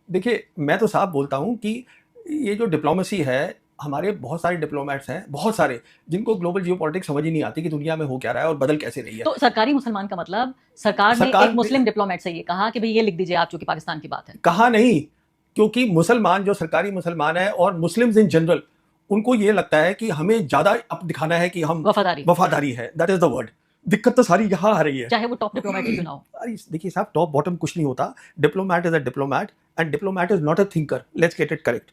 देखिए मैं तो साफ बोलता हूं कि ये जो डिप्लोमेसी है, हमारे बहुत सारे डिप्लोमेट्स हैं, बहुत सारे, जिनको ग्लोबल जियोपॉलिटिक्स समझ ही नहीं आती कि दुनिया में हो क्या रहा है और बदल कैसे रही है। तो सरकारी मुसलमान का मतलब, सरकार ने सरकार एक मुस्लिम डिप्लोमेट से ये कहा कि भाई ये लिख दीजिए आप, चूंकि पाकिस्तान की बात है। कहा नहीं, क्योंकि मुसलमान जो सरकारी मुसलमान है और मुस्लिम्स इन जनरल, उनको ये लगता है कि हमें ज्यादा अब दिखाना है कि हम वफादारी है, दैट इज द वर्ड। दिक्कत तो सारी यहाँ आ रही है, चाहे वो टॉप डिप्लोमेट क्यों ना हो। अरे देखिए साहब, टॉप बॉटम कुछ नहीं होता। Diplomat is a diplomat, and diplomat is not a thinker, let's get it correct.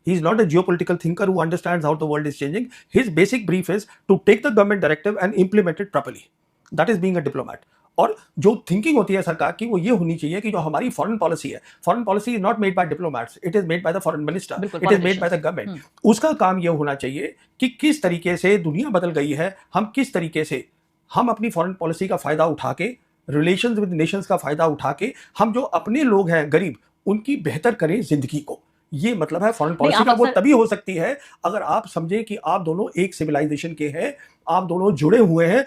He is not a geopolitical thinker who understands how the world is changing. His basic brief is to take the government directive and implement it properly. That is being a diplomat. और जो thinking होती है सरकार की, वो ये होनी चाहिए कि जो हमारी फॉरेन पॉलिसी है, foreign policy is not made by diplomats, it is made by the foreign minister, it is made by the government. उसका काम ये होना चाहिए कि किस तरीके से दुनिया बदल गई है, हम किस तरीके से हम अपनी फॉरेन पॉलिसी का फायदा उठा के, रिलेशंस विद नेशंस का फायदा उठा के, हम जो अपने लोग हैं गरीब, उनकी बेहतर करें जिंदगी को। ये मतलब है फॉरेन पॉलिसी का। वो तभी हो सकती है अगर आप समझे कि आप दोनों एक सिविलाइजेशन के हैं, आप दोनों जुड़े हुए हैं।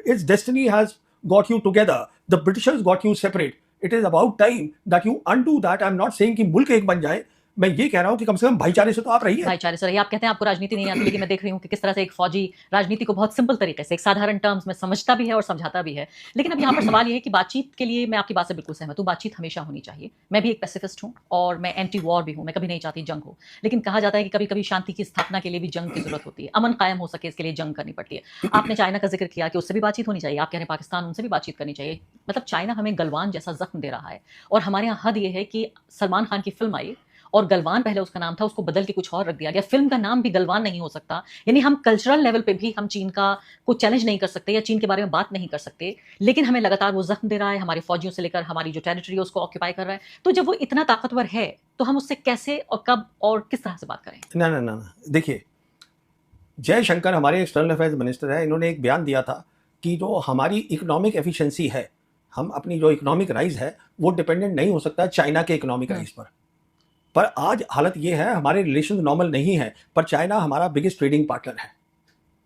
It's destiny has got you together, the Britishers got you separate, it is about time that you undo that। I'm not saying कि मुल्क एक बन जाए, मैं ये कह रहा हूं कि कम से कम भाईचारे से तो आप रहिए। भाईचारे से रहिए। आप कहते हैं आपको राजनीति नहीं आती, लेकिन मैं देख रही हूँ कि किस तरह से एक फौजी राजनीति को बहुत सिंपल तरीके से, एक साधारण टर्म्स में समझता भी है और समझाता भी है। लेकिन अब यहाँ पर सवाल ये है कि बातचीत के लिए मैं आपकी बात से बिल्कुल सहमत हूँ, बातचीत हमेशा होनी चाहिए। मैं भी एक पैसिफिस्ट हूँ और मैं एंटी वॉर भी हूँ, मैं कभी नहीं चाहती जंग हो। लेकिन कहा जाता है कि कभी कभी शांति की स्थापना के लिए भी जंग की जरूरत होती है, अमन कायम हो सके इसके लिए जंग करनी पड़ती है। आपने चाइना का जिक्र किया कि उससे भी बातचीत होनी चाहिए, आप कह रहे हैं पाकिस्तान, उनसे भी बातचीत करनी चाहिए। मतलब चाइना हमें गलवान जैसा जख्म दे रहा है, और हमारे यहाँ हद ये है कि सलमान खान की फिल्म आई और गलवान पहले उसका नाम था, उसको बदल के कुछ और रख दिया गया। फिल्म का नाम भी गलवान नहीं हो सकता। यानी हम कल्चरल लेवल पे भी हम चीन का को चैलेंज नहीं कर सकते या चीन के बारे में बात नहीं कर सकते, लेकिन हमें लगातार वो जख्म दे रहा है, हमारे फौजियों से लेकर हमारी जो टेरिटरी है उसको ऑक्यूपाई कर रहा है। तो जब वो इतना ताकतवर है तो हम उससे कैसे और कब और किस तरह से बात करें? ना ना ना ना, देखिए, जयशंकर हमारे एक्सटर्नल अफेयर्स मिनिस्टर है, इन्होंने एक बयान दिया था कि जो हमारी इकोनॉमिक एफिशिएंसी है, हम अपनी जो इकोनॉमिक राइज है वो डिपेंडेंट नहीं हो सकता चाइना के इकोनॉमिक राइज पर आज हालत ये है, हमारे रिलेशन नॉर्मल नहीं है, पर चाइना हमारा बिगेस्ट ट्रेडिंग पार्टनर है।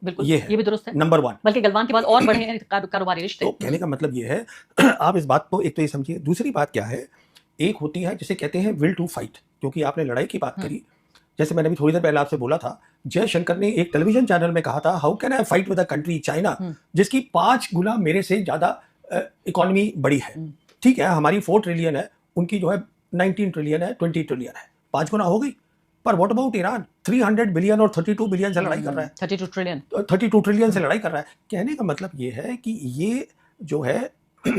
बिल्कुल, ये है, ये भी दुरुस्त है, नंबर 1। बल्कि गलवान के बाद और बढ़े हैं कारोबारी रिश्ते। तो कहने का मतलब ये है, आप इस बात को एक तो ये समझिए। दूसरी बात क्या है, एक होती है जिसे कहते हैं विल टू फाइट, क्योंकि आपने लड़ाई की बात करी। जैसे मैंने भी थोड़ी देर पहले आपसे बोला था, जयशंकर ने एक टेलीविजन चैनल में कहा था, how can I fight with a country China जिसकी 5 गुना मेरे से ज्यादा इकोनॉमी बड़ी है। ठीक है, हमारी 4 ट्रिलियन है, उनकी जो है 19 ट्रिलियन है, 20 ट्रिलियन है, 5 गुना हो गई। पर व्हाट अबाउट ईरान, 300 बिलियन और 32 बिलियन से लड़ाई कर रहा है, 32 ट्रिलियन से लड़ाई कर रहा है। कहने का मतलब ये है कि ये जो है,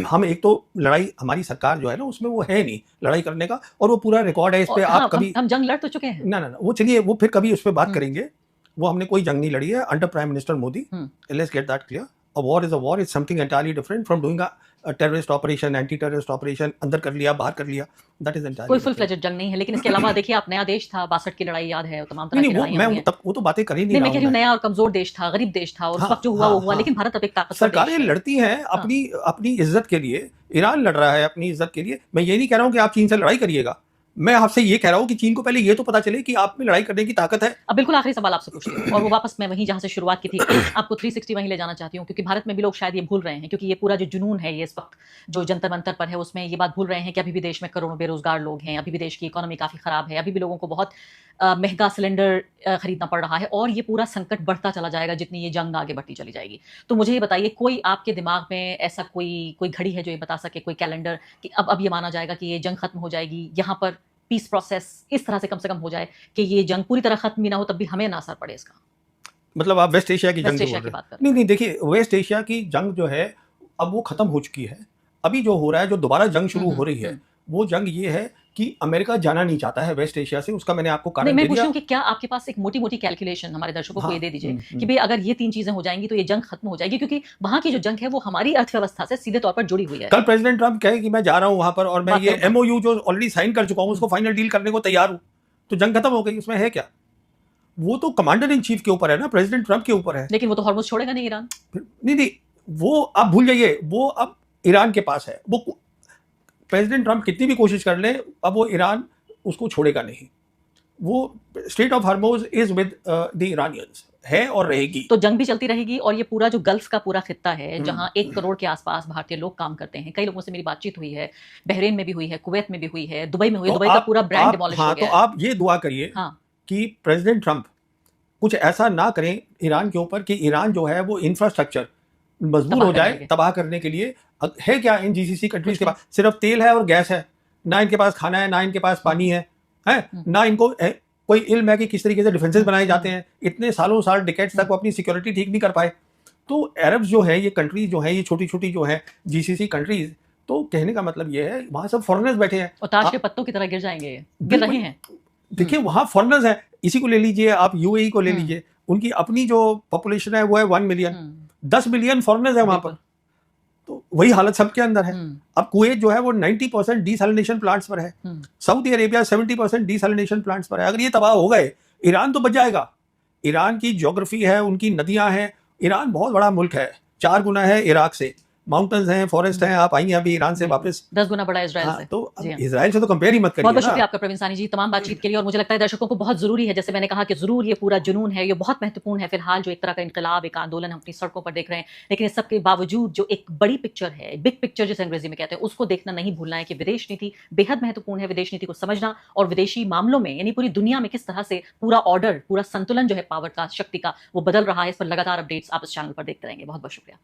हम एक तो लड़ाई, हमारी सरकार जो है ना उसमें वो है नहीं लड़ाई करने का, और वो पूरा रिकॉर्ड है इस पे। आप कभी हम जंग लड़ तो चुके हैं। ना ना ना, वो चलिए, वो फिर कभी उस पर बात करेंगे। वो हमने कोई जंग नहीं लड़ी है under prime minister Modi. Let's get that clear. A war is a war. It's something entirely different from doing a terrorist operation, anti-terrorist operation, अंदर कर लिया, बाहर कर लिया. That is entirely कोई फुल फ्लेजेड जंग नहीं है। लेकिन इसके अलावा देखिए, आप नया देश था, 62 की लड़ाई याद है, तमाम तरह की लड़ाइयां हुई हैं। वो तो बातें कर ही नहीं मैं रहा कह रही हूँ, नया और कमजोर देश था, गरीब देश था, और उस वक्त जो हुआ वो हुआ। लेकिन भारत अब एक ताकतवर सरकारें लड़ती हैं अपनी इज्जत के लिए। ईरान लड़ रहा है अपनी इज्जत के लिए। मैं ये नहीं कह रहा हूँ कि आप चीन से लड़ाई करिएगा, मैं आपसे ये कह रहा हूँ कि चीन को पहले ये तो पता चले कि आप में लड़ाई करने की ताकत है। अब बिल्कुल आखिरी सवाल आपसे पूछती हूँ, और वो वापस मैं वहीं जहां से शुरुआत की थी, आपको 360 वहीं ले जाना चाहती हूँ, क्योंकि भारत में भी लोग शायद ये भूल रहे हैं, क्योंकि ये पूरा जो जुनून है ये इस वक्त जो जंतर मंतर पर है, उसमें ये बात भूल रहे हैं कि अभी भी देश में करोड़ों बेरोजगार लोग हैं, अभी भी देश की इकोनॉमी काफी खराब है, अभी भी लोगों को बहुत महंगा सिलेंडर खरीदना पड़ रहा है, और ये पूरा संकट बढ़ता चला जाएगा जितनी ये जंग आगे बढ़ती चली जाएगी। तो मुझे ये बताइए, कोई आपके दिमाग में ऐसा कोई घड़ी है जो ये बता सके, कोई कैलेंडर, कि अब ये माना जाएगा कि ये जंग खत्म हो जाएगी, यहाँ पर पीस प्रोसेस इस तरह से कम से कम हो जाए कि ये जंग पूरी तरह खत्म भी ना हो, तब भी हमें ना असर पड़े इसका? मतलब आप वेस्ट एशिया की जंग की बात कर? नहीं, देखिए, वेस्ट एशिया की जंग जो है अब वो खत्म हो चुकी है। अभी जो हो रहा है, जो दोबारा जंग शुरू हो रही है, वो जंग ये है कि अमेरिका जाना नहीं चाहता है वेस्ट एशिया से। उसका मैंने आपको कारण दे दिया। मैं पूछ रही हूं कि क्या आपके पास एक मोटी कैलकुलेशन हमारे दर्शकों को ये दे दीजिए कि भाई अगर ये 3 चीजें हो जाएंगी तो ये जंग खत्म हो जाएगी, क्योंकि वहां की जो जंग है वो हमारी अर्थव्यवस्था से सीधे तौर पर जुड़ी हुई है। कल प्रेसिडेंट ट्रंप कहे कि मैं जा रहा हूं वहां पर, और मैं ये MOU जो ऑलरेडी साइन कर चुका हूं उसको फाइनल डील करने को तैयार हूं, तो जंग खत्म हो गई। उसमें है क्या? वो तो कमांडर इन चीफ के ऊपर है ना, प्रेसिडेंट ट्रंप के ऊपर है। लेकिन वो तो हॉर्मुज़ छोड़ेगा नहीं ईरान। नहीं, वो आप भूल जाइए, वो अब ईरान के पास है। वो प्रेसिडेंट ट्रंप कितनी भी कोशिश कर ले, अब वो ईरान उसको छोड़ेगा नहीं। वो straight of Hormuz is with the Iranians है और रहेगी। तो जंग भी चलती रहेगी, और ये पूरा जो गल्फ का पूरा खित्ता है जहां 1 करोड़ के आसपास भारतीय लोग काम करते हैं, कई लोगों से मेरी बातचीत हुई है, बहरीन में भी हुई है, कुवैत में भी हुई है, दुबई में हुई है, दुबई का पूरा ब्रांड डिमोलिश हो गया। तो आप ये दुआ करिए कि प्रेसिडेंट ट्रंप कुछ ऐसा ना करें ईरान के ऊपर कि ईरान जो है वो इंफ्रास्ट्रक्चर मजबूर हो जाए तबाह करने के लिए। है क्या इन GCC कंट्रीज के पास? सिर्फ तेल है और गैस है, ना इनके पास खाना है, ना इनके पास पानी है, ना इनको कोई इल्म है कि किस तरीके से डिफेंसेस बनाए जाते हैं। इतने सालों साल डिकेड्स तक वो अपनी सिक्योरिटी ठीक नहीं कर पाए। तो अरब्स जो है, ये कंट्रीज जो है, ये छोटी छोटी जो है GCC कंट्रीज, तो कहने का मतलब ये है वहां सब फॉरेनर्स बैठे हैं और ताश के पत्तों की तरह गिर जाएंगे, गिर रहे हैं। देखिए, वहां फॉरेनर्स हैं। इसी को ले लीजिए आप, UAE को ले लीजिए, उनकी अपनी जो पॉपुलेशन है वो है 1 मिलियन, 10 मिलियन फॉरेनर्स है वहां पर। तो वही हालत सबके अंदर है। अब कुवैत जो है वो 90% डीसैलिनेशन प्लांट्स पर है, सऊदी अरेबिया 70% डीसैलिनेशन प्लांट्स पर है। अगर ये तबाह हो गए, ईरान तो बच जाएगा। ईरान की ज्योग्राफी है, उनकी नदियां हैं, ईरान बहुत बड़ा मुल्क है, 4 गुना है इराक से। माउंटेन्स हैं, फॉरेस्ट हैं, आप आई हैं अभी ईरान से वापस। 10 गुना बड़ा इजराइल हाँ, से। तो जी हाँ। इसराइल से तो कंपेयर ही मत करिए बहुत बहुत ना। शुक्रिया आपका प्रवीण सानी जी तमाम बातचीत के लिए। और मुझे लगता है दर्शकों को बहुत जरूरी है, जैसे मैंने कहा कि जरूर ये पूरा जुनून है, ये बहुत महत्वपूर्ण है फिलहाल जो एक तरह का इनकलाब, एक आंदोलन हम अपनी सड़कों पर देख रहे हैं, लेकिन इस सबके बावजूद जो एक बड़ी पिक्चर है, बिग पिक्चर जिसे अंग्रेजी में कहते हैं, उसको देखना नहीं भूलना है कि विदेश नीति बेहद महत्वपूर्ण है। विदेश नीति को समझना और विदेशी मामलों में यानी पूरी दुनिया में किस तरह से पूरा ऑर्डर, पूरा संतुलन जो है पावर का, शक्ति का, वो बदल रहा है, इस पर लगातार अपडेट्स आप इस चैनल पर देखते रहेंगे। बहुत बहुत शुक्रिया।